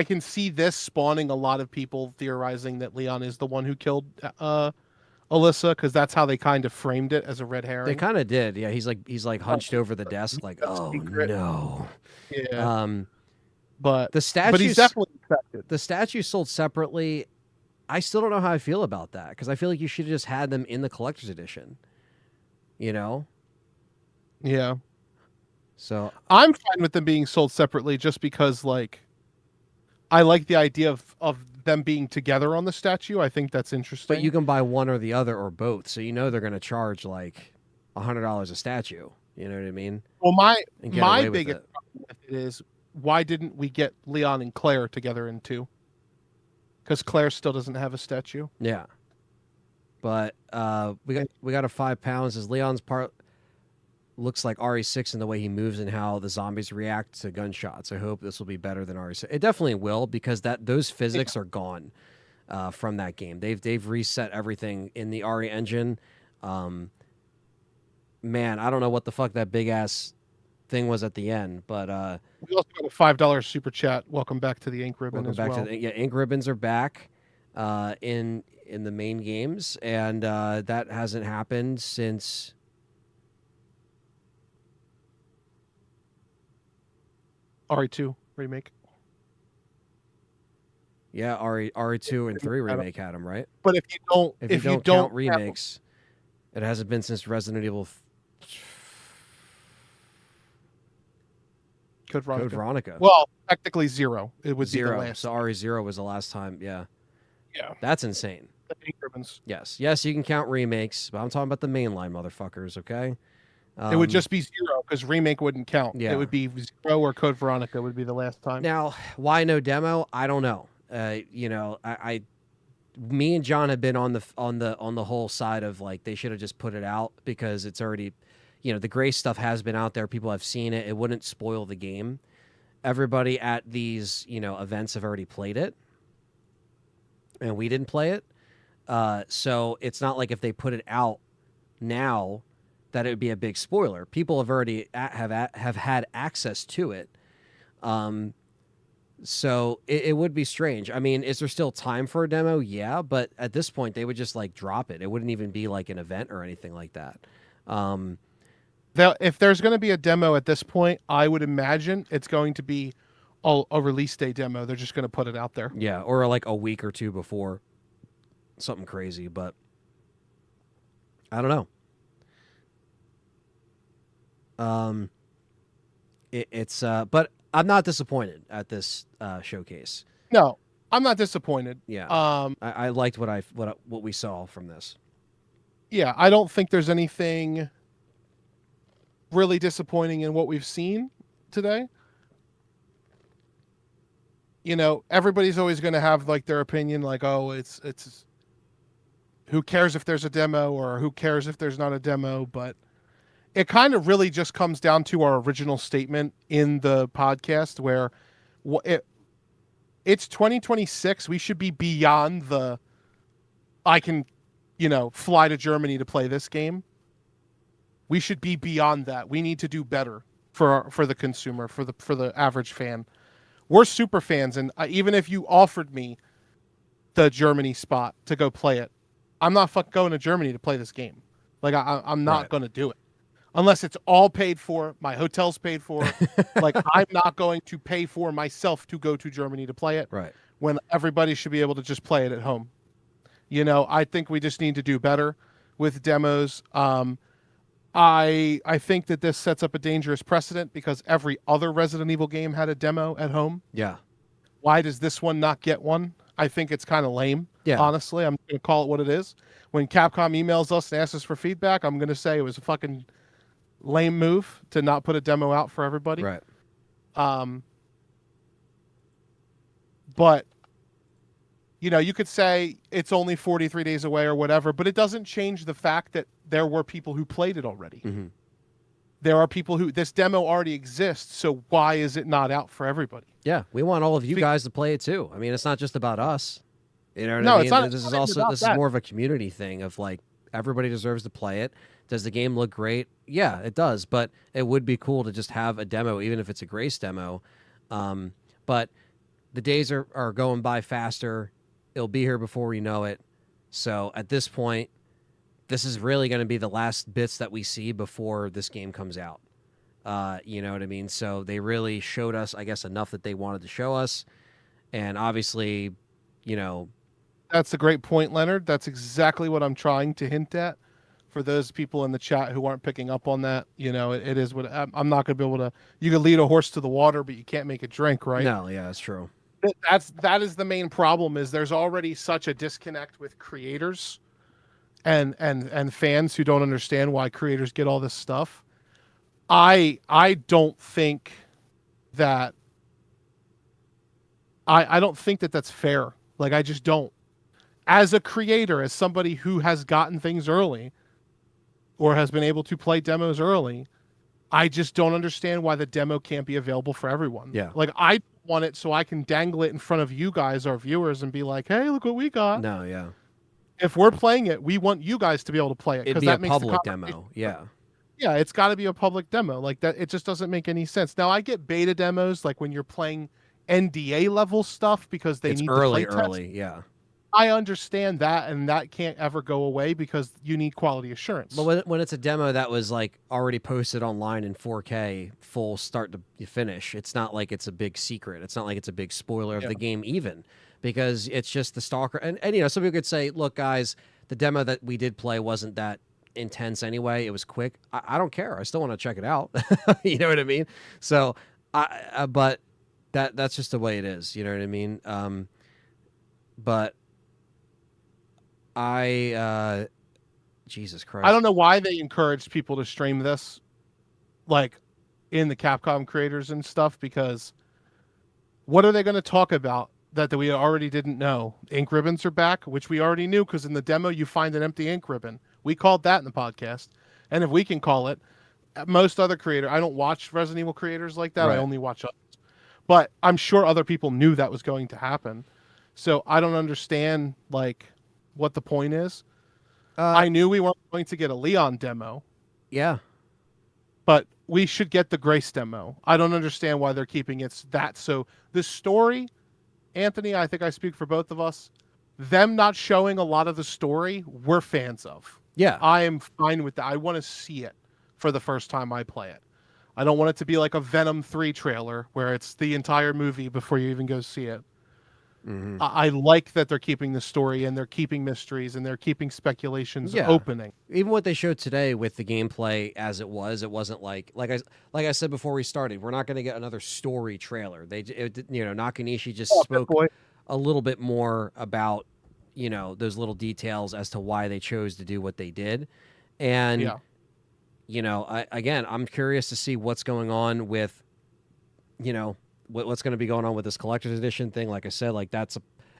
can see this spawning a lot of people theorizing that Leon is the one who killed Alyssa, because that's how they kind of framed it, as a red herring. They kind of did. Yeah, he's like hunched over the desk like, oh, secret. no. Yeah. But the statues, but he's definitely infected. The statues sold separately. I still don't know how I feel about that, because I feel like you should have just had them in the collector's edition. Yeah. So I'm fine with them being sold separately, just because, I like the idea of them being together on the statue. I think that's interesting. But you can buy one or the other or both, so they're going to charge like $100 a statue. You know what I mean? Well, my away with biggest problem with it is, why didn't we get Leon and Claire together in 2? Because Claire still doesn't have a statue. Yeah. But we got a 5 pounds. As Leon's part looks like RE6 in the way he moves and how the zombies react to gunshots. I hope this will be better than RE6. It definitely will, because those physics are gone from that game. They've reset everything in the RE engine. Man, I don't know what the fuck that big ass thing was at the end, but we also got a $5 super chat. Welcome back to the ink ribbon welcome as back well. to ink ribbons are back in the main games, and that hasn't happened since RE2 remake. Yeah, RE2 and 3 remake had them, right? But if you don't count remakes, it hasn't been since Resident Evil Code Veronica. Well, technically 0. It would be the 0. last. So RE0 was the last time. Yeah. Yeah. That's insane. The ink ribbons. Yes, you can count remakes, but I'm talking about the mainline motherfuckers. Okay. It would just be 0, because remake wouldn't count. Yeah. It would be 0, or Code Veronica would be the last time. Now, why no demo? I don't know. Me and John have been on the whole side of like they should have just put it out, because it's already, the gray stuff has been out there. People have seen it. It wouldn't spoil the game. Everybody at these events have already played it, and we didn't play it. So it's not like if they put it out now that it would be a big spoiler. People have already have had access to it. So it would be strange. I mean, is there still time for a demo? Yeah, but at this point they would just like drop it. It wouldn't even be like an event or anything like that. If there's going to be a demo at this point, I would imagine it's going to be a release day demo. They're just going to put it out there. Yeah, or like a week or two before. Something crazy, but I don't know. But I'm not disappointed at this showcase. No, I'm not disappointed. Yeah. I liked what we saw from this. Yeah, I don't think there's anything really disappointing in what we've seen today. Everybody's always going to have like their opinion, like, oh, it's who cares if there's a demo or who cares if there's not a demo, but it kind of really just comes down to our original statement in the podcast where it's 2026. We should be beyond the I can, fly to Germany to play this game. We should be beyond that. We need to do better for the consumer, for the average fan. We're super fans, and even if you offered me the Germany spot to go play it, I'm not going to Germany to play this game. Like I'm not going to do it unless it's all paid for. My hotel's paid for. Like I'm not going to pay for myself to go to Germany to play it. Right. When everybody should be able to just play it at home. I think we just need to do better with demos. I think that this sets up a dangerous precedent because every other Resident Evil game had a demo at home. Yeah. Why does this one not get one? I think it's kind of lame. Yeah. Honestly, I'm going to call it what it is. When Capcom emails us and asks us for feedback, I'm going to say it was a fucking lame move to not put a demo out for everybody. Right. But you could say it's only 43 days away or whatever, but it doesn't change the fact that there were people who played it already. Mm-hmm. There are people who this demo already exists, so why is it not out for everybody? Yeah, we want all of you guys to play it too. I mean, it's not just about us. You know what No, I mean? it's not. This is not also about this that. is more of a community thing of like everybody deserves to play it. Does the game look great? Yeah, it does. But it would be cool to just have a demo, even if it's a grace demo. But the days are going by faster. It'll be here before we know it. So at this point, this is really going to be the last bits that we see before this game comes out. You know what I mean? So they really showed us, I guess, enough that they wanted to show us. And obviously, That's a great point, Leonard. That's exactly what I'm trying to hint at. For those people in the chat who aren't picking up on that, it is what I'm not going to be able to. You can lead a horse to the water, but you can't make it drink, right? No, yeah, that's true. That is the main problem. Is there's already such a disconnect with creators, and fans who don't understand why creators get all this stuff. I don't think that. I don't think that that's fair. Like I just don't. As a creator, as somebody who has gotten things early, or has been able to play demos early, I just don't understand why the demo can't be available for everyone. Yeah. Like I want it so I can dangle it in front of you guys, our viewers, and be like, hey, look what we got. No, yeah. If we're playing it, we want you guys to be able to play it. It'd be that a makes public demo. Yeah. Yeah, it's got to be a public demo. Like that, it just doesn't make any sense. Now I get beta demos, like when you're playing NDA level stuff because they It's need early, the play early, yeah. I understand that, and that can't ever go away because you need quality assurance. But when it's a demo that was like already posted online in 4K, full start to finish, it's not like it's a big secret. It's not like it's a big spoiler of the game even, because it's just the stalker. And some people could say, look, guys, the demo that we did play wasn't that intense anyway. It was quick. I don't care. I still want to check it out. You know what I mean? So, but that's just the way it is. You know what I mean? But Jesus Christ. I don't know why they encouraged people to stream this, like, in the Capcom creators and stuff, because what are they going to talk about that we already didn't know? Ink ribbons are back, which we already knew, because in the demo you find an empty ink ribbon. We called that in the podcast. And if we can call it, most other creators, I don't watch Resident Evil creators like that. Right. I only watch others. But I'm sure other people knew that was going to happen. So I don't understand, like, what the point is. I knew we weren't going to get a Leon demo. Yeah. But we should get the Grace demo. I don't understand why they're keeping it that. So the story, Anthony, I think I speak for both of us, them not showing a lot of the story, we're fans of. Yeah. I am fine with that. I want to see it for the first time I play it. I don't want it to be like a Venom 3 trailer where it's the entire movie before you even go see it. Mm-hmm. I like that they're keeping the story and they're keeping mysteries and they're keeping speculations opening. Even what they showed today with the gameplay as it wasn't like I said before we started, we're not going to get another story trailer. Nakanishi just spoke a little bit more about, those little details as to why they chose to do what they did. And, I'm curious to see what's going on with, what's going to be going on with this collector's edition thing. Like I said, like it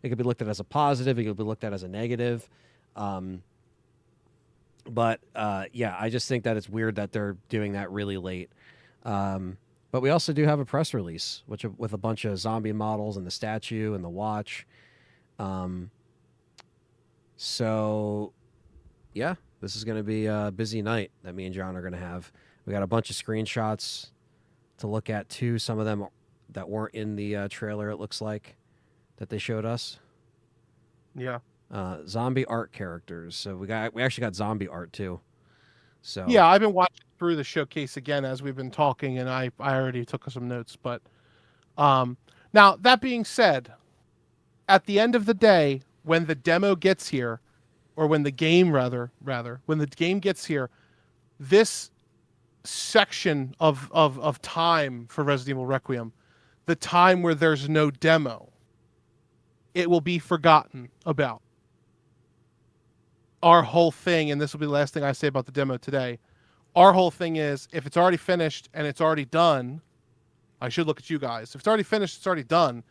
could be looked at as a positive. It could be looked at as a negative. But yeah, I just think that it's weird that they're doing that really late. But we also do have a press release, which with a bunch of zombie models and the statue and the watch. So yeah, this is going to be a busy night that me and John are going to have. We got a bunch of screenshots to look at too. Some of them that weren't in the trailer, it looks like, that they showed us. Yeah. Zombie art characters. So we actually got zombie art too. So yeah, I've been watching through the showcase again as we've been talking, and I already took some notes. But now that being said, at the end of the day, when the demo gets here, or when the game rather when the game gets here, this section of time for Resident Evil Requiem, the time where there's no demo, it will be forgotten about. Our whole thing, and this will be the last thing I say about the demo today, our whole thing is, if it's already finished and it's already done, I should look at you guys. If it's already finished, it's already done.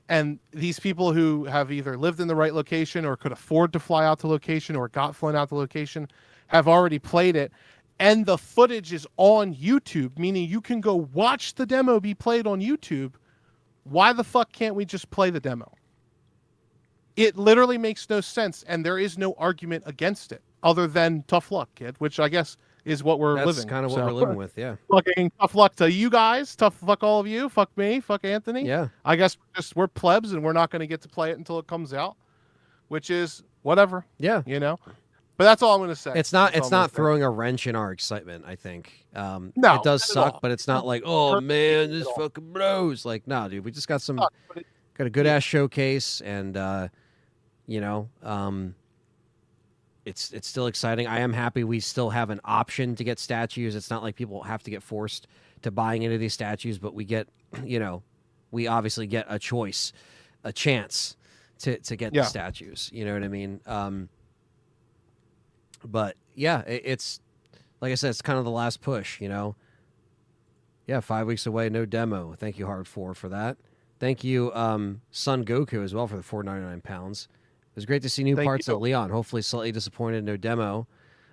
And these people who have either lived in the right location or could afford to fly out to location or got flown out to location have already played it. And the footage is on YouTube, meaning you can go watch the demo be played on YouTube. Why the fuck can't we just play the demo? It literally makes no sense, and there is no argument against it other than tough luck, kid, which I guess is what we're living. That's kind of what we're living with, yeah. Fucking tough luck to you guys. Tough fuck all of you. Fuck me. Fuck Anthony. Yeah. I guess we're plebs, and we're not going to get to play it until it comes out, which is whatever. Yeah. You know? But that's all I'm going to say. It's not throwing a wrench in our excitement, I think. No, it does suck, but it's not like, oh man, this fucking blows. Like, no, dude, we just got got a good ass showcase, and you know, it's still exciting. I am happy we still have an option to get statues. It's not like people have to get forced to buying into these statues, but we get, you know, we obviously get a choice, a chance to get the statues. You know what I mean? But yeah, it's like I said, it's kind of the last push, you know. Yeah, 5 weeks away, no demo. Thank you, Hard4, for that. Thank you, Son Goku, as well, for the £4.99. It was great to see new parts of Leon. Hopefully, slightly disappointed, no demo.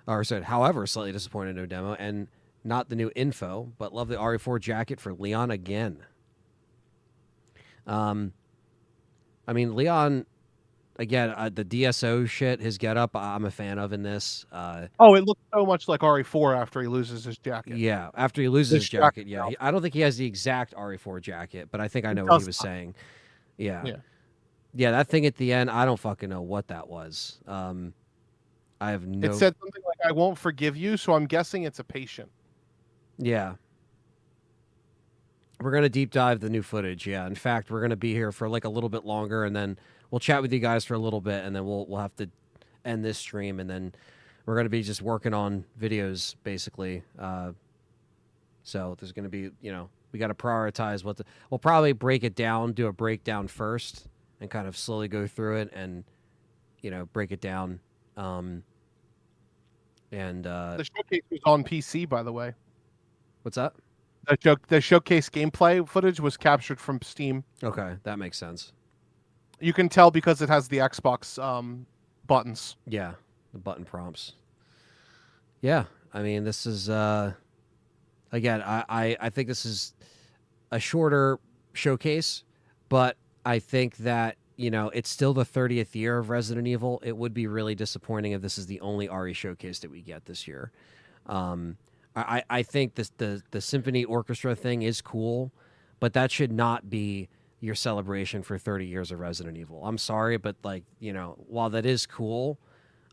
Or sorry, however, slightly disappointed, no demo, and not the new info. But love the RE4 jacket for Leon again. I mean, Leon. Again, the DSO shit, his getup, I'm a fan of in this. It looks so much like RE4 after he loses his jacket. Yeah, after he loses his jacket, yeah. I don't think he has the exact RE4 jacket, but I think I know what he was saying. Yeah. Yeah, that thing at the end, I don't fucking know what that was. I have no... It said something like, I won't forgive you, so I'm guessing it's a patient. Yeah. We're going to deep dive the new footage, yeah. In fact, we're going to be here for like a little bit longer, and then we'll chat with you guys for a little bit, and then we'll have to end this stream, and then we're going to be just working on videos, basically. So there's going to be, you know, we got to prioritize we'll probably break it down, do a breakdown first, and kind of slowly go through it and, you know, break it down. The showcase was on PC, by the way. What's that? The showcase gameplay footage was captured from Steam. Okay, that makes sense. You can tell because it has the Xbox buttons. Yeah, the button prompts. Yeah, I mean, this is again, I think this is a shorter showcase, but I think that, you know, it's still the 30th year of Resident Evil. It would be really disappointing if this is the only RE showcase that we get this year. I think the symphony orchestra thing is cool, but that should not be your celebration for 30 years of Resident Evil. I'm sorry, but like, you know, while that is cool,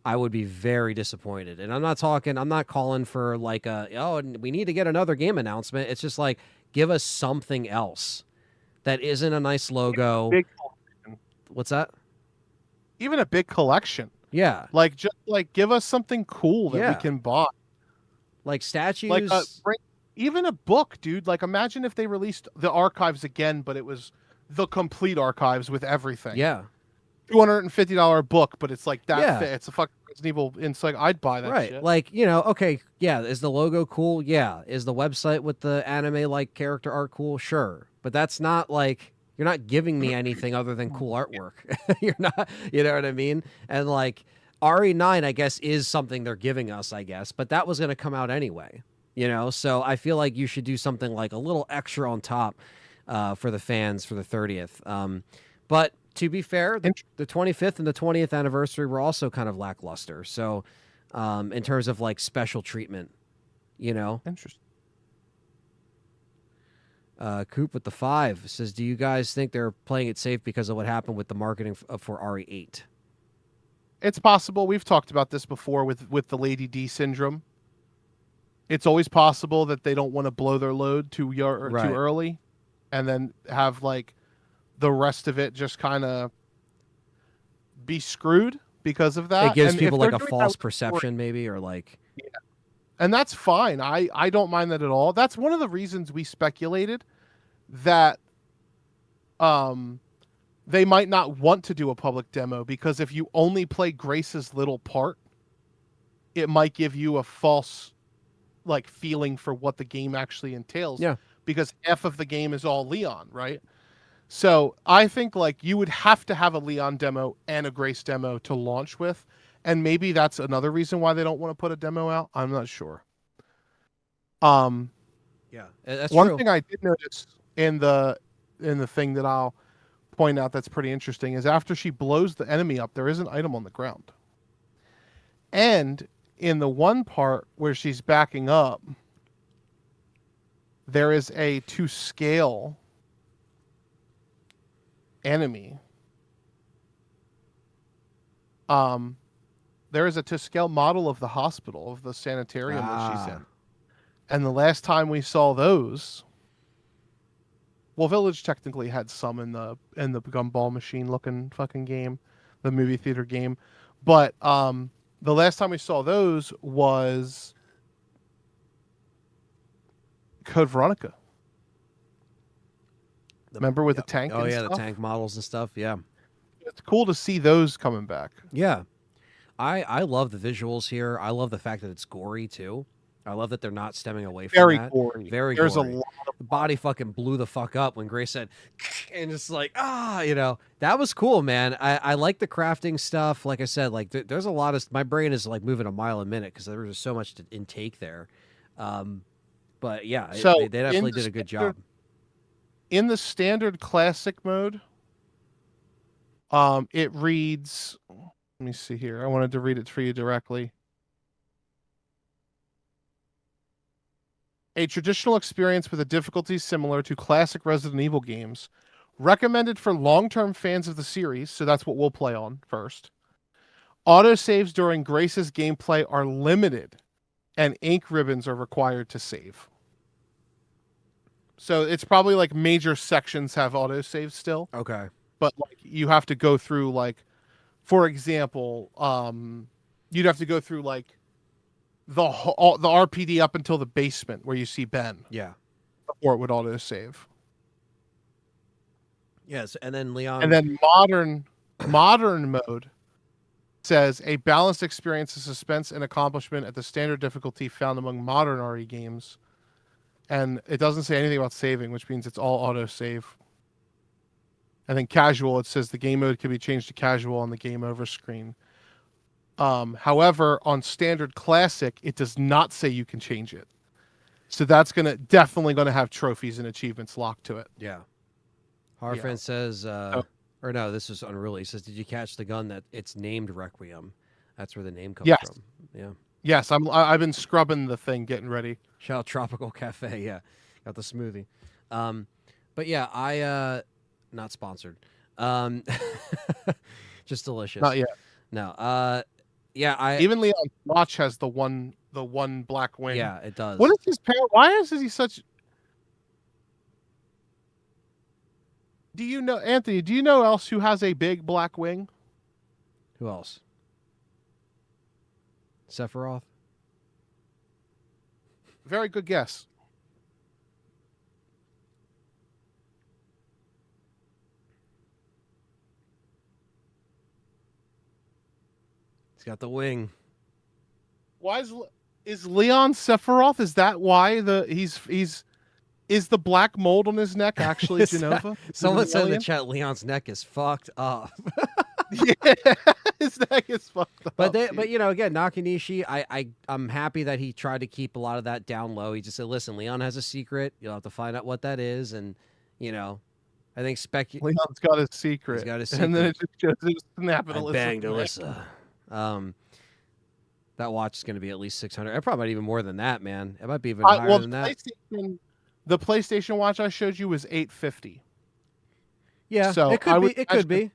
I would be very disappointed. And I'm not calling for like we need to get another game announcement. It's just like, give us something else that isn't a nice logo. What's that? Even a big collection. Yeah. Like, just like, give us something cool that we can buy. Like statues. Like even a book, dude. Like, imagine if they released the archives again, but it was the complete archives with everything. Yeah. $250 book, but it's like that fit. It's a fucking Resident Evil. It's like, I'd buy that shit. Like, you know, okay, yeah, is the logo cool? Yeah. Is the website with the anime like character art cool? Sure. But that's not like, you're not giving me anything other than cool artwork. You're not, you know what I mean? And like RE9, I guess, is something they're giving us, I guess, but that was going to come out anyway, you know? So I feel like you should do something like a little extra on top for the fans for the 30th. But to be fair, the 25th and the 20th anniversary were also kind of lackluster. So in terms of like special treatment, you know? Interesting. Coop with the 5 says, do you guys think they're playing it safe because of what happened with the marketing for RE8? It's possible. We've talked about this before with the Lady D syndrome. It's always possible that they don't want to blow their load too early, and then have like the rest of it just kind of be screwed because of that. It gives and people like a false perception, maybe, or like. Yeah. And that's fine. I don't mind that at all. That's one of the reasons we speculated that they might not want to do a public demo, because if you only play Grace's little part, it might give you a false like feeling for what the game actually entails. Yeah. Because half of the game is all Leon, right? So I think like you would have to have a Leon demo and a Grace demo to launch with. And maybe that's another reason why they don't want to put a demo out. I'm not sure. Yeah, that's one true. thing I did notice in the thing that I'll point out that's pretty interesting is after she blows the enemy up, there is an item on the ground. And in the one part where she's backing up, there is a to scale enemy. There is a to scale model of the hospital, of the sanitarium that she's in. And the last time we saw those, well, Village technically had some in the gumball machine looking fucking game, the movie theater game. But the last time we saw those was Code Veronica. Remember with the tank? Oh, and yeah, stuff? the tank models and stuff. Yeah. It's cool to see those coming back. Yeah. I love the visuals here. I love the fact that it's gory, too. I love that they're not stemming away from Very that. gory. Very There's gory. a lot of the body fucking blew the fuck up when Grace said, and it's like, you know, that was cool, man. I like the crafting stuff. Like I said, like there's a lot of, my brain is like moving a mile a minute because there was just so much to intake there. But yeah, So they definitely did a good job. In the standard classic mode, it reads, let me see here. I wanted to read it for you directly. A traditional experience with a difficulty similar to classic Resident Evil games. Recommended for long-term fans of the series, so that's what we'll play on first. Autosaves during Grace's gameplay are limited, and ink ribbons are required to save. So it's probably like major sections have autosaves still. Okay. But like you have to go through like, for example, you'd have to go through like the RPD up until the basement where you see Ben. Yeah. Before it would autosave. Yes, and then Leon. And then modern mode says a balanced experience of suspense and accomplishment at the standard difficulty found among modern RE games. And it doesn't say anything about saving, which means it's all autosave. And then casual, it says the game mode can be changed to casual on the game over screen. However, on standard classic, it does not say you can change it. So that's definitely gonna have trophies and achievements locked to it. Yeah. Harfriend says, or no, this is unreal. He says, did you catch the gun that it's named Requiem? That's where the name comes from. Yeah. Yes, I've been scrubbing the thing, getting ready. Shout out Tropical Cafe. Yeah, got the smoothie. But yeah, I not sponsored. Just delicious. Not yet. No. Yeah, even Leon's watch has the one black wing. Yeah, it does. What is his power? Why is he such? Do you know, Anthony? Do you know else who has a big black wing? Who else? Sephiroth? Very good guess. He's got the wing. Why is Leon Sephiroth? Is that why is the black mold on his neck actually Genova? Someone said in the chat Leon's neck is fucked up. Yeah, his neck is fucked up. But dude. but again, Nakanishi, I'm happy that he tried to keep a lot of that down low. He just said, "Listen, Leon has a secret. You'll have to find out what that is." And I think Leon's got a secret. He's got a And then secret. it just shows him snapping I Alyssa's banged neck. Alyssa. That watch is going to be at least 600. It probably might even more than that, man. It might be even higher than that. The PlayStation watch I showed you was $850. Yeah, So it could be. It could be.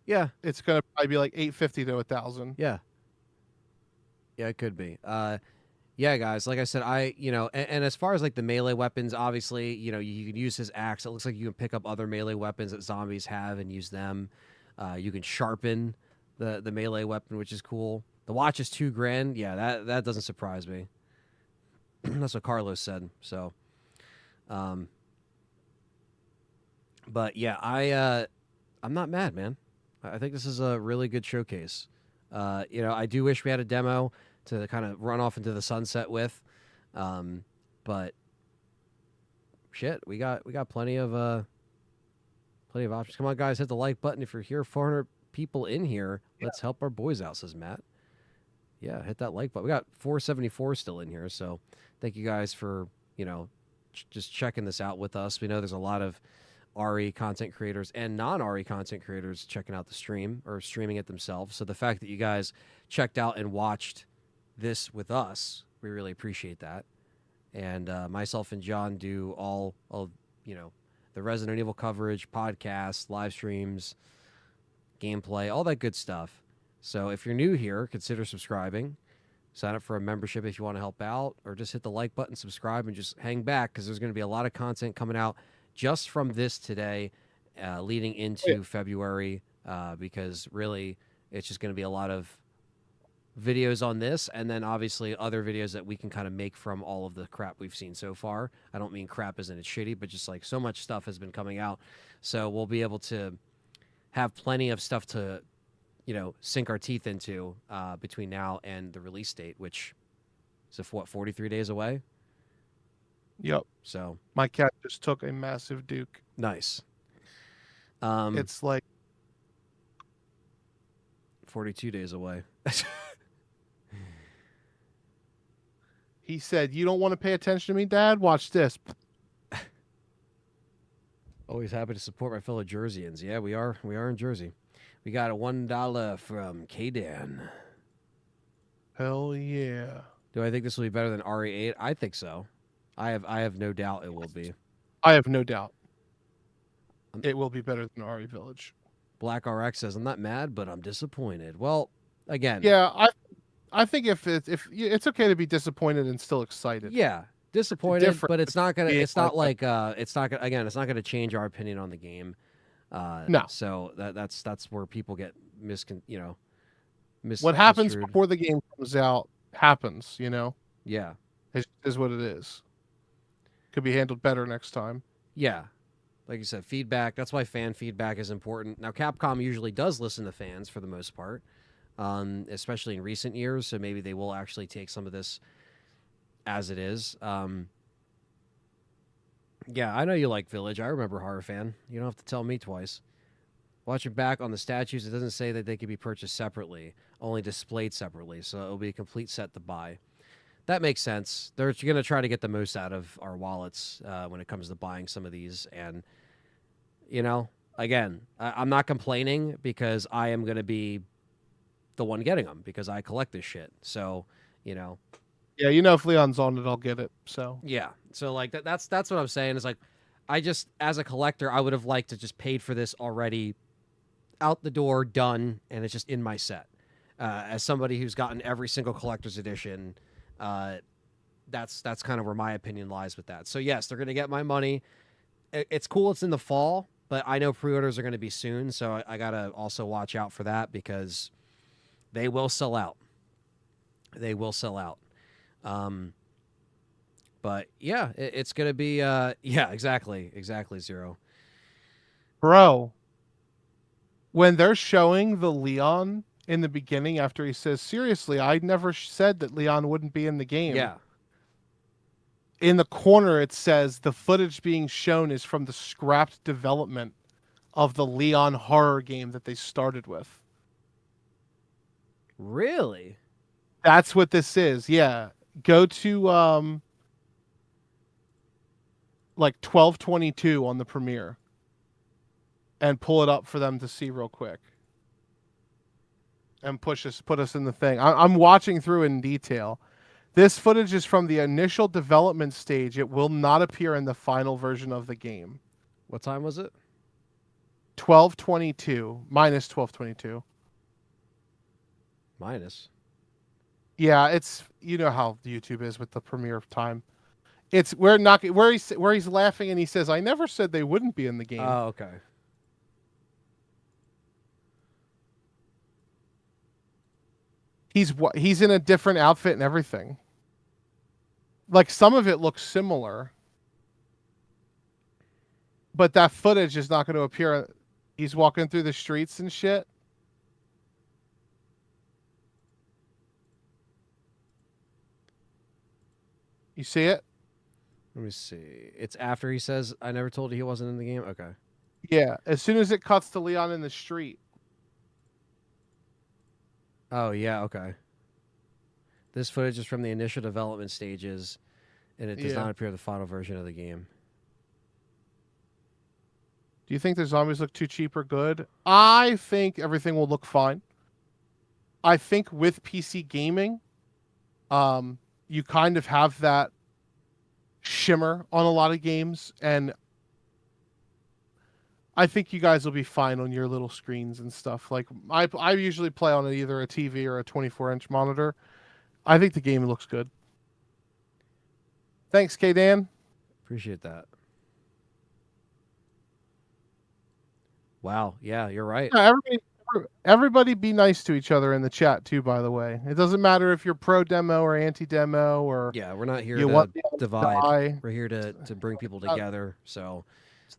Yeah, it's gonna probably be like $850 to $1,000. Yeah, it could be. Yeah, guys. Like I said, and as far as like the melee weapons, obviously, you can use his axe. It looks like you can pick up other melee weapons that zombies have and use them. You can sharpen the melee weapon, which is cool. The watch is $2,000. Yeah, that doesn't surprise me. That's what Carlos said. So, but yeah, I'm not mad, man. I think this is a really good showcase. I do wish we had a demo to kind of run off into the sunset with, but shit, we got plenty of options. Come on, guys, hit the like button if you're here. 400 people in here. Yeah. Let's help our boys out, says Matt. Yeah, hit that like button. We got 474 still in here, so thank you guys for just checking this out with us. We know there's a lot of RE content creators and non-RE content creators checking out the stream or streaming it themselves. So the fact that you guys checked out and watched this with us, we really appreciate that. And myself and John do all the Resident Evil coverage, podcasts, live streams, gameplay, all that good stuff. So if you're new here, consider subscribing. Sign up for a membership if you want to help out, or just hit the like button, subscribe, and just hang back because there's going to be a lot of content coming out just from this today, leading into February, because really it's just going to be a lot of videos on this, and then obviously other videos that we can kind of make from all of the crap we've seen so far. I don't mean crap as in it's shitty, but just like so much stuff has been coming out. So we'll be able to have plenty of stuff to, sink our teeth into between now and the release date, which is 43 days away? Yep. So my cat just took a massive Duke. Nice. It's like 42 days away. He said, "You don't want to pay attention to me, Dad? Watch this." Always happy to support my fellow Jerseyans. Yeah, we are in Jersey. We got a $1 from K-Dan. Hell yeah. Do I think this will be better than RE8? I think so. I have no doubt it will be. I have no doubt. It will be better than RE Village. Black RX says, "I'm not mad, but I'm disappointed." Well, again. Yeah, I think if it's okay to be disappointed and still excited. Yeah, disappointed, but it's not gonna. It's not like it's not gonna. Again, it's not gonna change our opinion on the game. No. So that's where people get what happens before the game comes out happens. Yeah, is what it is. Could be handled better next time. Yeah. Like you said, feedback. That's why fan feedback is important. Now, Capcom usually does listen to fans for the most part, especially in recent years. So maybe they will actually take some of this as it is. Yeah, I know you like Village. I remember Horror Fan. You don't have to tell me twice. Watching back on the statues, it doesn't say that they can be purchased separately, only displayed separately. So it'll be a complete set to buy. That makes sense. They're going to try to get the most out of our wallets when it comes to buying some of these. And, again, I'm not complaining because I am going to be the one getting them because I collect this shit. So, Yeah, if Leon's on it, I'll get it. So yeah. So like that's what I'm saying is like, I just, as a collector, I would have liked to just paid for this already, out the door, done, and it's just in my set. As somebody who's gotten every single collector's edition, that's kind of where my opinion lies with that. So yes, they're going to get my money. It's cool. It's in the fall, but I know pre-orders are going to be soon. So I got to also watch out for that because they will sell out. They will sell out. But yeah, it's going to be, yeah, exactly, Zero. Bro, when they're showing the Leon in the beginning after he says, "Seriously, I never said that Leon wouldn't be in the game." Yeah. In the corner, it says the footage being shown is from the scrapped development of the Leon horror game that they started with. Really? That's what this is. Yeah. Go to like 12:22 on the premiere and pull it up for them to see real quick. And put us in the thing. I'm watching through in detail. This footage is from the initial development stage. It will not appear in the final version of the game. What time was it? 12:22 minus 12:22. Minus. Yeah, it's you know how YouTube is with the premiere time. It's where he's laughing and he says, "I never said they wouldn't be in the game." Oh, okay. He's in a different outfit and everything. Like some of it looks similar, but that footage is not going to appear. He's walking through the streets and shit. You see it? Let me see. It's after he says, "I never told you he wasn't in the game." Okay. Yeah. As soon as it cuts to Leon in the street. Oh yeah. Okay. This footage is from the initial development stages, and it does not appear in the final version of the game. Do you think the zombies look too cheap or good? I think everything will look fine. I think with PC gaming, you kind of have that shimmer on a lot of games, and I think you guys will be fine on your little screens and stuff. Like I usually play on either a TV or a 24-inch monitor. I think the game looks good. Thanks, K-Dan. Appreciate that. Wow. Yeah, you're right. Yeah, everybody be nice to each other in the chat too, by the way. It doesn't matter if you're pro demo or anti demo or Yeah, we're not here to divide. We're here to bring people together. So,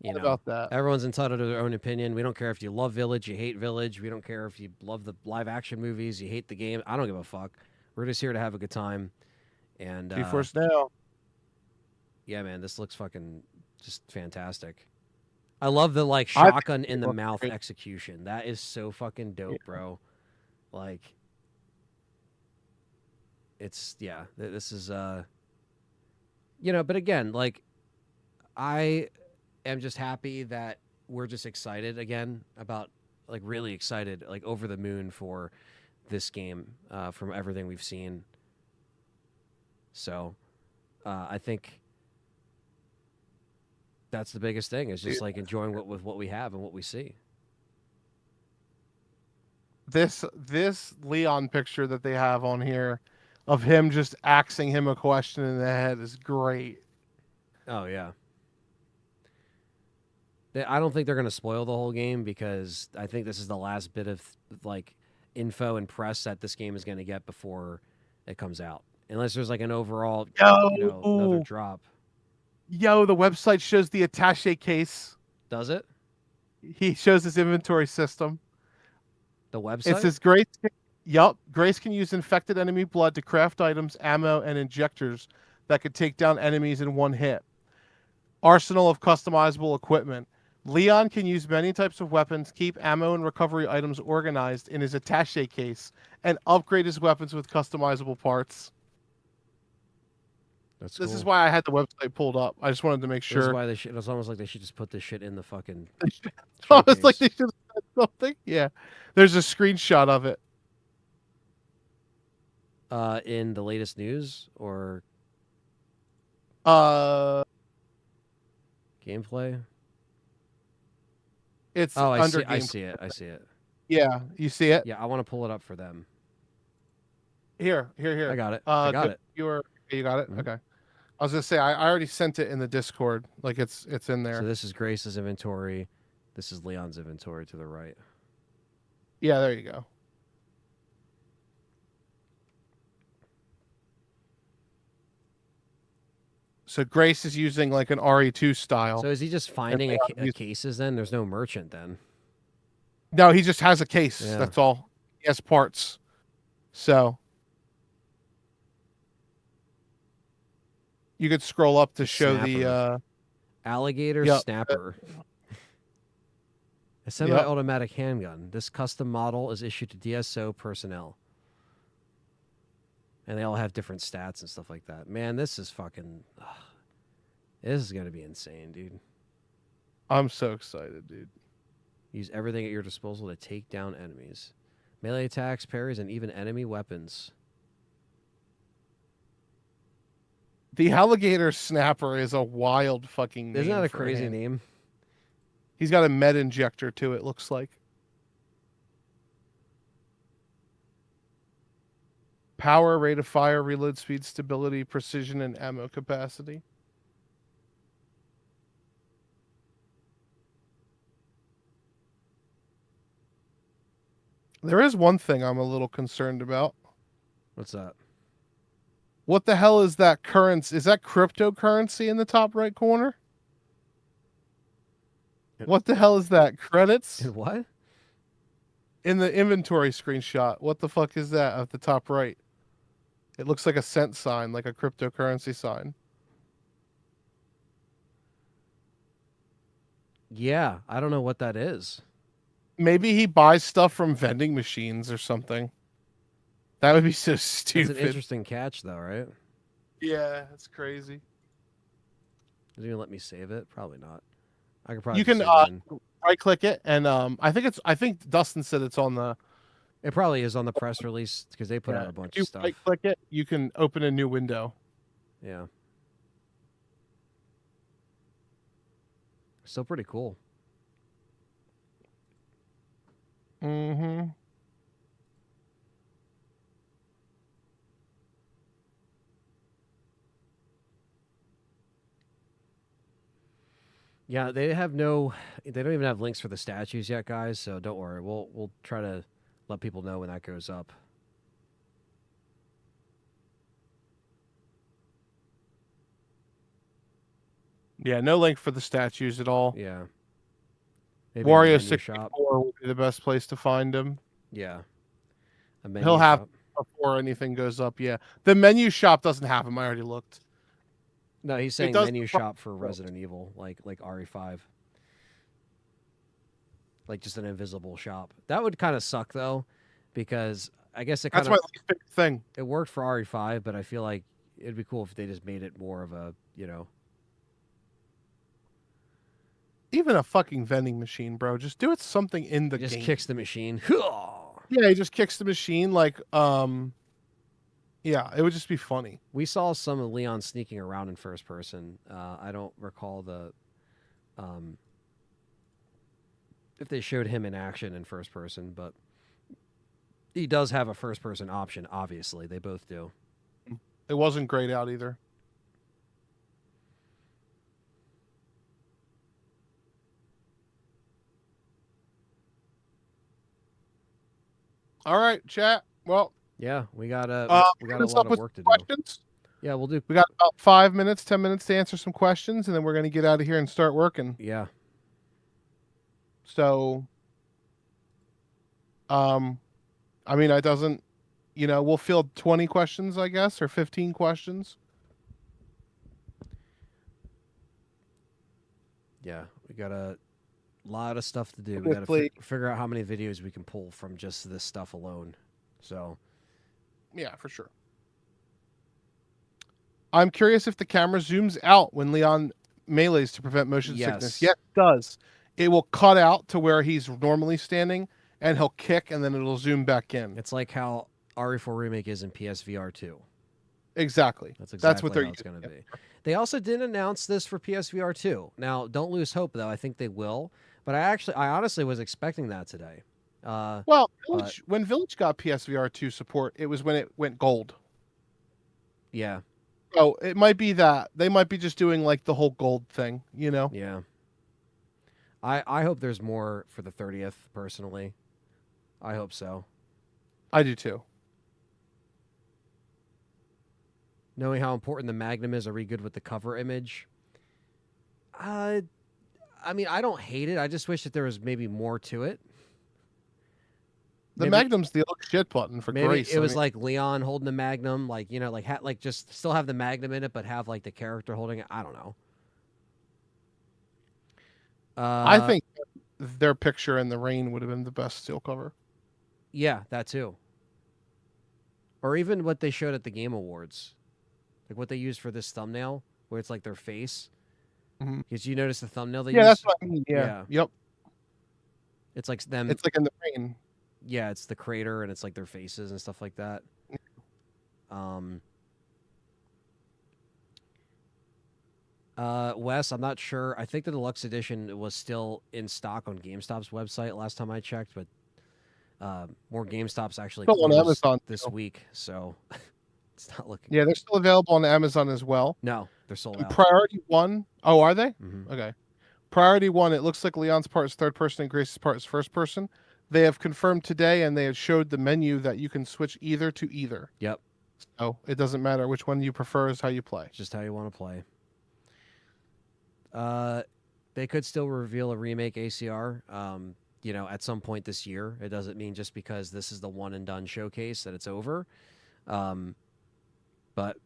you know, about that. Everyone's entitled to their own opinion. We don't care if you love Village, you hate Village. We don't care if you love the live action movies, you hate the game. I don't give a fuck. We're just here to have a good time. And GeForce Now. Yeah, man, this looks fucking just fantastic. I love the like shotgun in the mouth execution. That is so fucking dope, bro. Like, it's this is you know, but again, like, I am just happy that we're just excited again about, like, really excited, like, over the moon for this game from everything we've seen. So I think that's the biggest thing, is just like enjoying what we have and what we see. This Leon picture that they have on here of him just axing him a question in the head is great. Oh yeah. I don't think they're going to spoil the whole game, because I think this is the last bit of like info and press that this game is going to get before it comes out, unless there's like an overall another drop. Yo, the website shows the attaché case. Does it? He shows his inventory system. The website? It says Grace can use infected enemy blood to craft items, ammo, and injectors that could take down enemies in one hit. Arsenal of customizable equipment. Leon can use many types of weapons, keep ammo and recovery items organized in his attaché case, and upgrade his weapons with customizable parts. That's This cool. is why I had the website pulled up. I just wanted to make sure. This is why it's almost like they should just put this shit in the fucking Almost like they should have said something. Yeah. There's a screenshot of it. in the latest news or gameplay. It's I under see, gameplay. I see it. Yeah, you see it? Yeah, I want to pull it up for them. Here. I got it. I got it. You got it? Mhm. Okay. I was gonna say I already sent it in the Discord. Like it's in there. So this is Grace's inventory. This is Leon's inventory to the right. Yeah, there you go. So Grace is using like an RE2 style. So is he just finding cases then? There's no merchant then? No, he just has a case. Yeah. That's all. He has parts. So you could scroll up to show the alligator snapper. A semi-automatic handgun. This custom model is issued to DSO personnel. And they all have different stats and stuff like that. Man, this is fucking... this is going to be insane, dude. I'm so excited, dude. Use everything at your disposal to take down enemies. Melee attacks, parries, and even enemy weapons. The alligator snapper is a wild fucking name. Isn't that a for crazy him. name? He's got a med injector too, it looks like. Power, rate of fire, reload speed, stability, precision, and ammo capacity. There is one thing I'm a little concerned about. What's that? What the hell is that currency? Is that cryptocurrency in the top right corner? What the hell is that? Credits? What? In the inventory screenshot. What the fuck is that at the top right? It looks like a cent sign, like a cryptocurrency sign. Yeah, I don't know what that is. Maybe he buys stuff from vending machines or something. That would be so It's stupid. an interesting catch, though, right? Yeah, that's crazy. Does it even let me save it? Probably not. I could probably You can just save it in. right click it, and I think Dustin said it's on the. It probably is on the press release because they put out a bunch If you of stuff. right click it, you can open a new window. Yeah. Still pretty cool. Mm-hmm. Yeah, they don't even have links for the statues yet, guys, so don't worry. We'll try to let people know when that goes up. Yeah, no link for the statues at all. Yeah. Maybe a Wario menu 64 shop. will be the best place to find him. Yeah. A menu He'll have shop. before anything goes up. Yeah, the menu shop doesn't have him. I already looked. No, he's saying does menu the shop for Resident Evil, like RE5. Like just an invisible shop. That would kind of suck though, because I guess it kind That's my of least favorite thing. it worked for RE5, but I feel like it'd be cool if they just made it more of a, Even a fucking vending machine, bro. Just do it something in the just game. kicks the machine. Yeah, he just kicks the machine like yeah, it would just be funny. We saw some of Leon sneaking around in first person. I don't recall if they showed him in action in first person, but he does have a first person option, obviously. They both do. It wasn't grayed out either. All right, chat. Well, Yeah, we got a what's lot up of with work to do. questions? Yeah, we'll do. We got about 5 minutes, 10 minutes to answer some questions, and then we're going to get out of here and start working. Yeah. So, I mean, it doesn't, we'll field 20 questions, I guess, or 15 questions. Yeah, we got a lot of stuff to do. We got to Quickly. figure out how many videos we can pull from just this stuff alone. So, Yeah, for sure. I'm curious if the camera zooms out when Leon melees to prevent motion sickness. Yes. Yes, it does. It will cut out to where he's normally standing, and he'll kick, and then it'll zoom back in. it's like how RE4 Remake is in PSVR 2. Exactly. That's exactly what they're how it's going to be. They also didn't announce this for PSVR 2. Now, don't lose hope, though. I think they will. But I honestly was expecting that today. Well, when Village got PSVR 2 support, it was when it went gold. Yeah. So it might be that. They might be just doing like the whole gold thing, Yeah. I hope there's more for the 30th, personally. I hope so. I do too. Knowing how important the Magnum is, are we good with the cover image? I mean, I don't hate it. I just wish that there was maybe more to it. The Maybe- Magnum's the old shit button for Maybe grace. it was like Leon holding the Magnum, like just still have the Magnum in it, but have like the character holding it. I don't know. I think their picture in the rain would have been the best steel cover. Yeah, that too. Or even what they showed at the Game Awards. Like what they used for this thumbnail, where it's like their face. Because you notice the thumbnail they Yeah, use? that's what I mean. Yeah. Yep. It's like them. It's like in the rain. Yeah, it's the crater and it's like their faces and stuff like that. Wes, I'm not sure. I think the deluxe edition was still in stock on GameStop's website last time I checked, but more GameStops actually Still on closed Amazon this week, so it's not looking. Yeah, they're still available on Amazon as well. No, they're sold And out. Priority 1. Oh, are they? Mhm. Okay. Priority 1, it looks like Leon's part is third person and Grace's part is first person. They have confirmed today, and they have showed the menu that you can switch either to either. Yep. So it doesn't matter which one you prefer, is how you play. Just how you want to play. They could still reveal a remake ACR, at some point this year. It doesn't mean just because this is the one and done showcase that it's over. But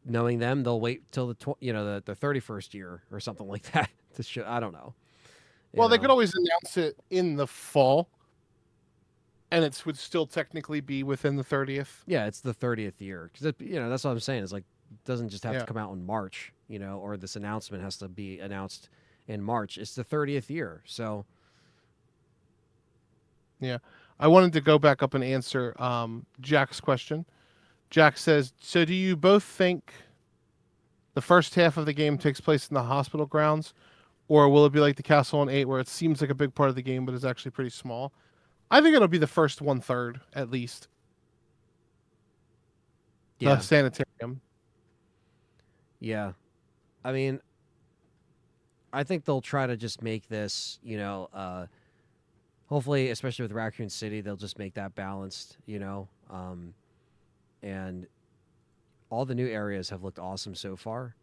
knowing them, they'll wait till the 31st year or something like that to show. I don't know. Well, they could always announce it in the fall, and it would still technically be within the 30th. Yeah, it's the 30th year. Because, that's what I'm saying. It's like, it doesn't just have to Yeah. come out in March, or this announcement has to be announced in March. It's the 30th year. So, Yeah. I wanted to go back up and answer Jack's question. Jack says, so do you both think the first half of the game takes place in the hospital grounds, or will it be like the Castle on 8 where it seems like a big part of the game but is actually pretty small? I think it'll be the first 1/3 at least. yeah. The sanitarium. Yeah. I mean, I think they'll try to just make this, hopefully, especially with Raccoon City, they'll just make that balanced, and all the new areas have looked awesome so far.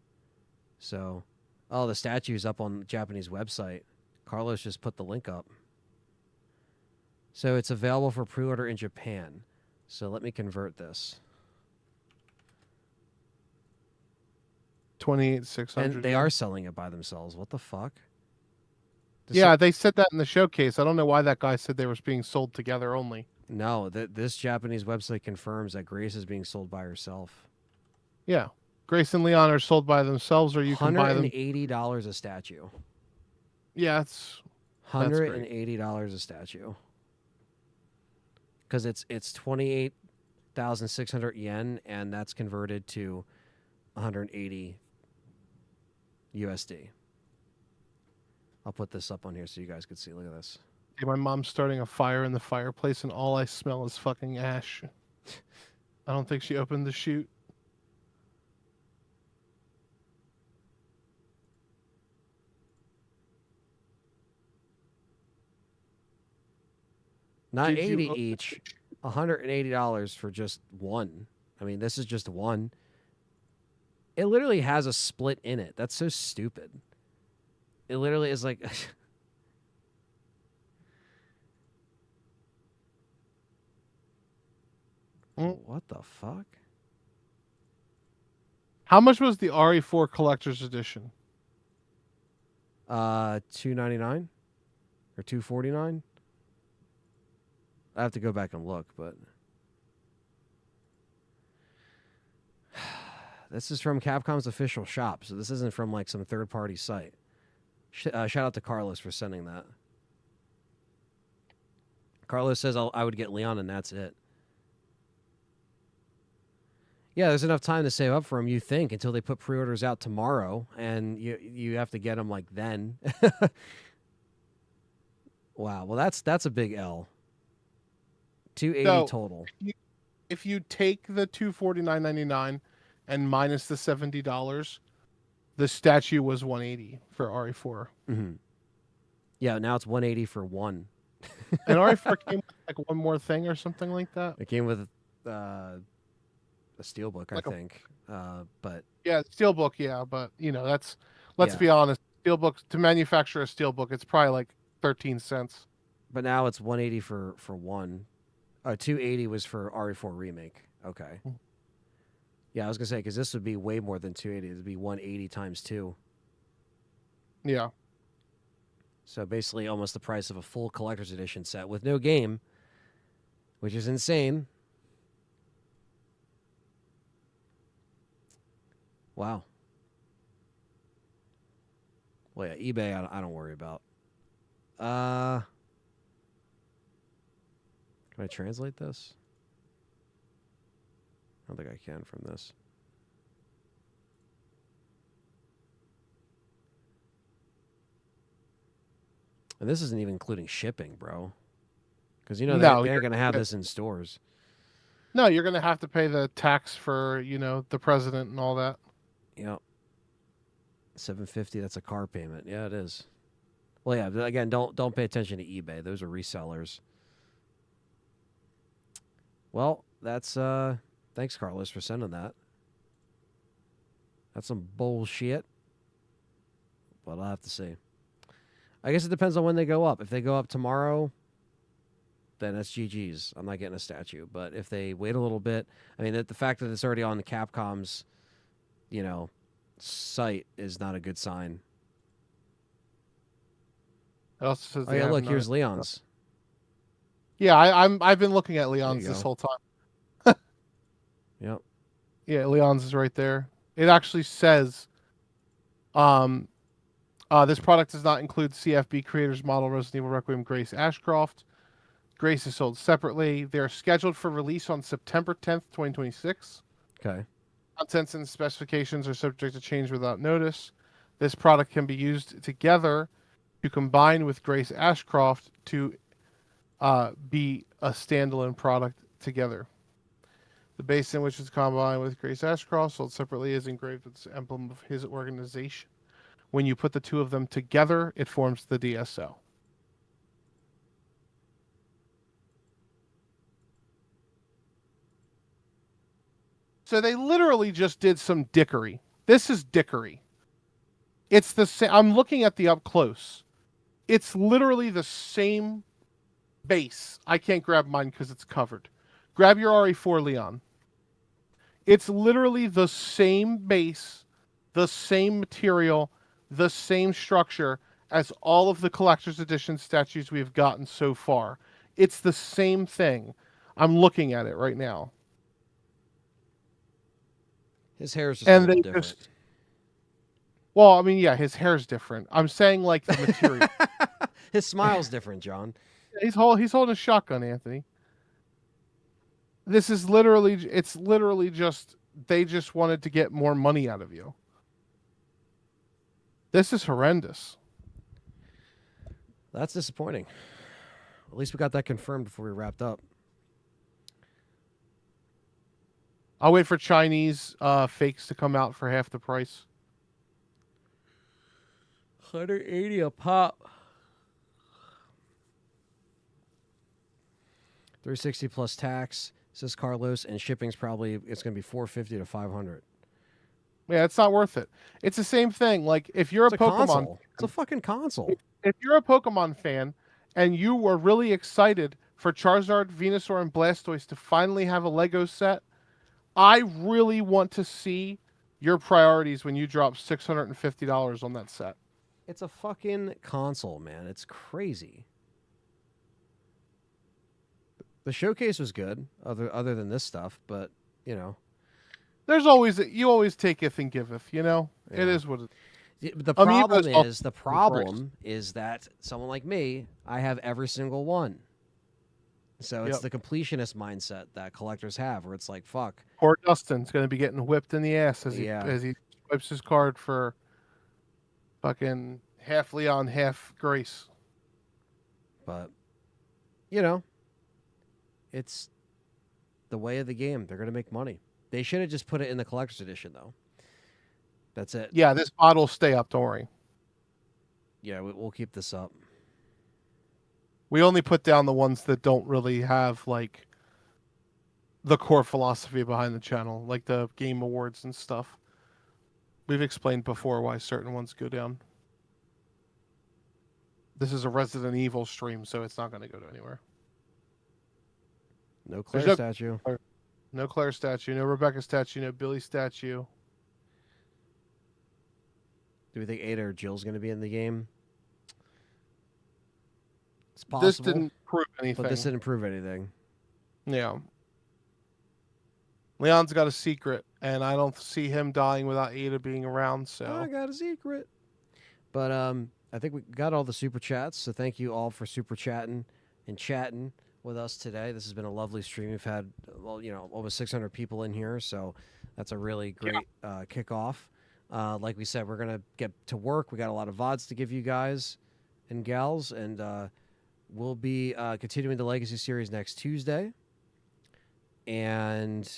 So, the statue's up on the Japanese website. Carlos just put the link up. So it's available for pre-order in Japan. So let me convert this. 28,600. And they are selling it by themselves. What the fuck? Yeah, they said that in the showcase. I don't know why that guy said they were being sold together only. No, this Japanese website confirms that Grace is being sold by herself. Yeah. Grace and Leon are sold by themselves, or you can buy them. $180 a statue. Yeah, that's $180 a statue. Because it's 28,600 yen, and that's converted to 180 USD. I'll put this up on here so you guys can see. Look at this. Yeah, my mom's starting a fire in the fireplace, and all I smell is fucking ash. I don't think she opened the chute. Not Did you 80 open the each, $180 for just one. I mean, this is just one. It literally has a split in it. That's so stupid. It literally is like... What the fuck? How much was the RE4 collector's edition? $299 or $249. I have to go back and look, but this is from Capcom's official shop, so this isn't from like some third-party site. Shout out to Carlos for sending that. Carlos says I would get Leon, and that's it. Yeah, there's enough time to save up for them, you think, until they put pre-orders out tomorrow, and you have to get them like then. Wow, well that's a big L. 280 total. If you take the $249.99 and minus the $70, the statue was $180 for RE4. Mm-hmm. Yeah, now it's $180 for one. And RE4 came with like one more thing or something like that. It came with a steelbook, Like I think. But yeah, steelbook, yeah, but that's let's be honest, steelbook to manufacture a steelbook, it's probably like 13 cents. But now it's $180 for one. $280 was for RE4 remake. Okay. Yeah, I was gonna say because this would be way more than $280. It'd be $180 times 2. Yeah. So basically, almost the price of a full collector's edition set with no game, which is insane. Wow. Well, yeah, eBay, I don't worry about. Can I translate this? I don't think I can from this. And this isn't even including shipping, bro. Because, you know, No, they ain't you're going to have this in stores. no, you're gonna have to pay the tax for, you know, the president and all that. Yep. $750, that's a car payment. Yeah, it is. Well, yeah, again, don't pay attention to eBay. Those are resellers. Well, that's thanks Carlos for sending that. That's some bullshit. But I'll have to see. I guess it depends on when they go up. If they go up tomorrow, then that's GG's. I'm not getting a statue. But if they wait a little bit, I mean, the fact that it's already on the Capcom's, you know, site is not a good sign. It also says Oh they yeah, have look, none- here's Leon's. Yeah, I've been looking at Leon's you this go. whole time. Yep. Yeah, Leon's is right there. It actually says, this product does not include CFB Creators Model Resident Evil Requiem Grace Ashcroft. Grace is sold separately. They are scheduled for release on September 10th, 2026. Okay. Contents and specifications are subject to change without notice. This product can be used together to combine with Grace Ashcroft to be a standalone product together. The base in which is combined with Grace Ashcroft, sold separately, is engraved with the emblem of his organization. When you put the two of them together, it forms the DSO. So they literally just did some dickery. This is dickery. It's the same. I'm looking at the up close. It's literally the same base. I can't grab mine because it's covered. Grab your RE4, Leon. It's literally the same base, the same material, the same structure as all of the collector's edition statues we've gotten so far. It's the same thing. I'm looking at it right now. His hair is just And a little they different. just, well, I mean, yeah, his hair's different. I'm saying like the material. His smile's different, John. He's holding a shotgun, Anthony. This is literally, it's literally just, they just wanted to get more money out of you. This is horrendous. That's disappointing. At least we got that confirmed before we wrapped up. I'll wait for Chinese fakes to come out for half the price. 180 a pop. 360 plus tax, says Carlos, and shipping's probably it's going to be 450 to 500. Yeah, it's not worth it. It's the same thing. Like if you're It's a a Pokemon, console. It's a fucking console. if you're a Pokemon fan and you were really excited for Charizard, Venusaur, and Blastoise to finally have a Lego set, I really want to see your priorities when you drop $650 on that set. It's a fucking console, man. It's crazy. The showcase was good, other than this stuff, but you know, There's always, you always taketh and giveth, you know? It Yeah. is what it the Amiibos problem is that someone like me, I have every single one. So it's Yep. the completionist mindset that collectors have, where it's like, fuck. Poor Dustin's going to be getting whipped in the ass as Yeah. he swipes his card for fucking half Leon, half Grace. But you know, it's the way of the game. They're going to make money. They should have just put it in the collector's edition, though. That's it. Yeah, this bottle will stay up, don't worry. Yeah, we'll keep this up. We only put down the ones that don't really have like the core philosophy behind the channel, like the game awards and stuff. We've explained before why certain ones go down. This is a Resident Evil stream, so it's not going to go to anywhere. No Claire There's statue. No Claire statue, no Rebecca statue, no Billy statue. Do we think Ada or Jill's going to be in the game? It's possible. This didn't prove anything. But this didn't prove anything. Yeah. Leon's got a secret, and I don't see him dying without Ada being around. So I got a secret. But I think we got all the super chats, so thank you all for super chatting and chatting with us today. This has been a lovely stream. We've had, well, almost 600 people in here, so that's a really great kickoff. Like we said, we're going to get to work. We got a lot of VODs to give you guys and gals, and we'll be continuing the Legacy series next Tuesday. And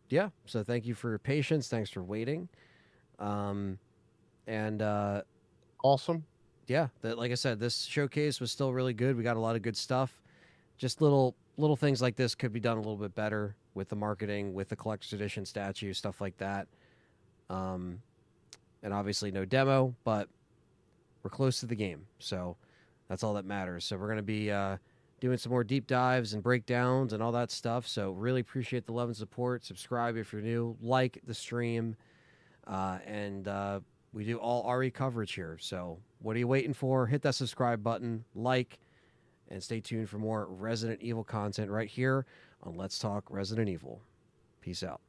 yeah, so thank you for your patience. Thanks for waiting. awesome. Yeah, like I said, this showcase was still really good. We got a lot of good stuff. Just little things like this could be done a little bit better with the marketing, with the collector's edition statue, stuff like that. And obviously no demo, but we're close to the game, so that's all that matters. So we're going to be doing some more deep dives and breakdowns and all that stuff. So really appreciate the love and support. Subscribe if you're new. Like the stream. And we do all RE coverage here. So what are you waiting for? Hit that subscribe button, like, and stay tuned for more Resident Evil content right here on Let's Talk Resident Evil. Peace out.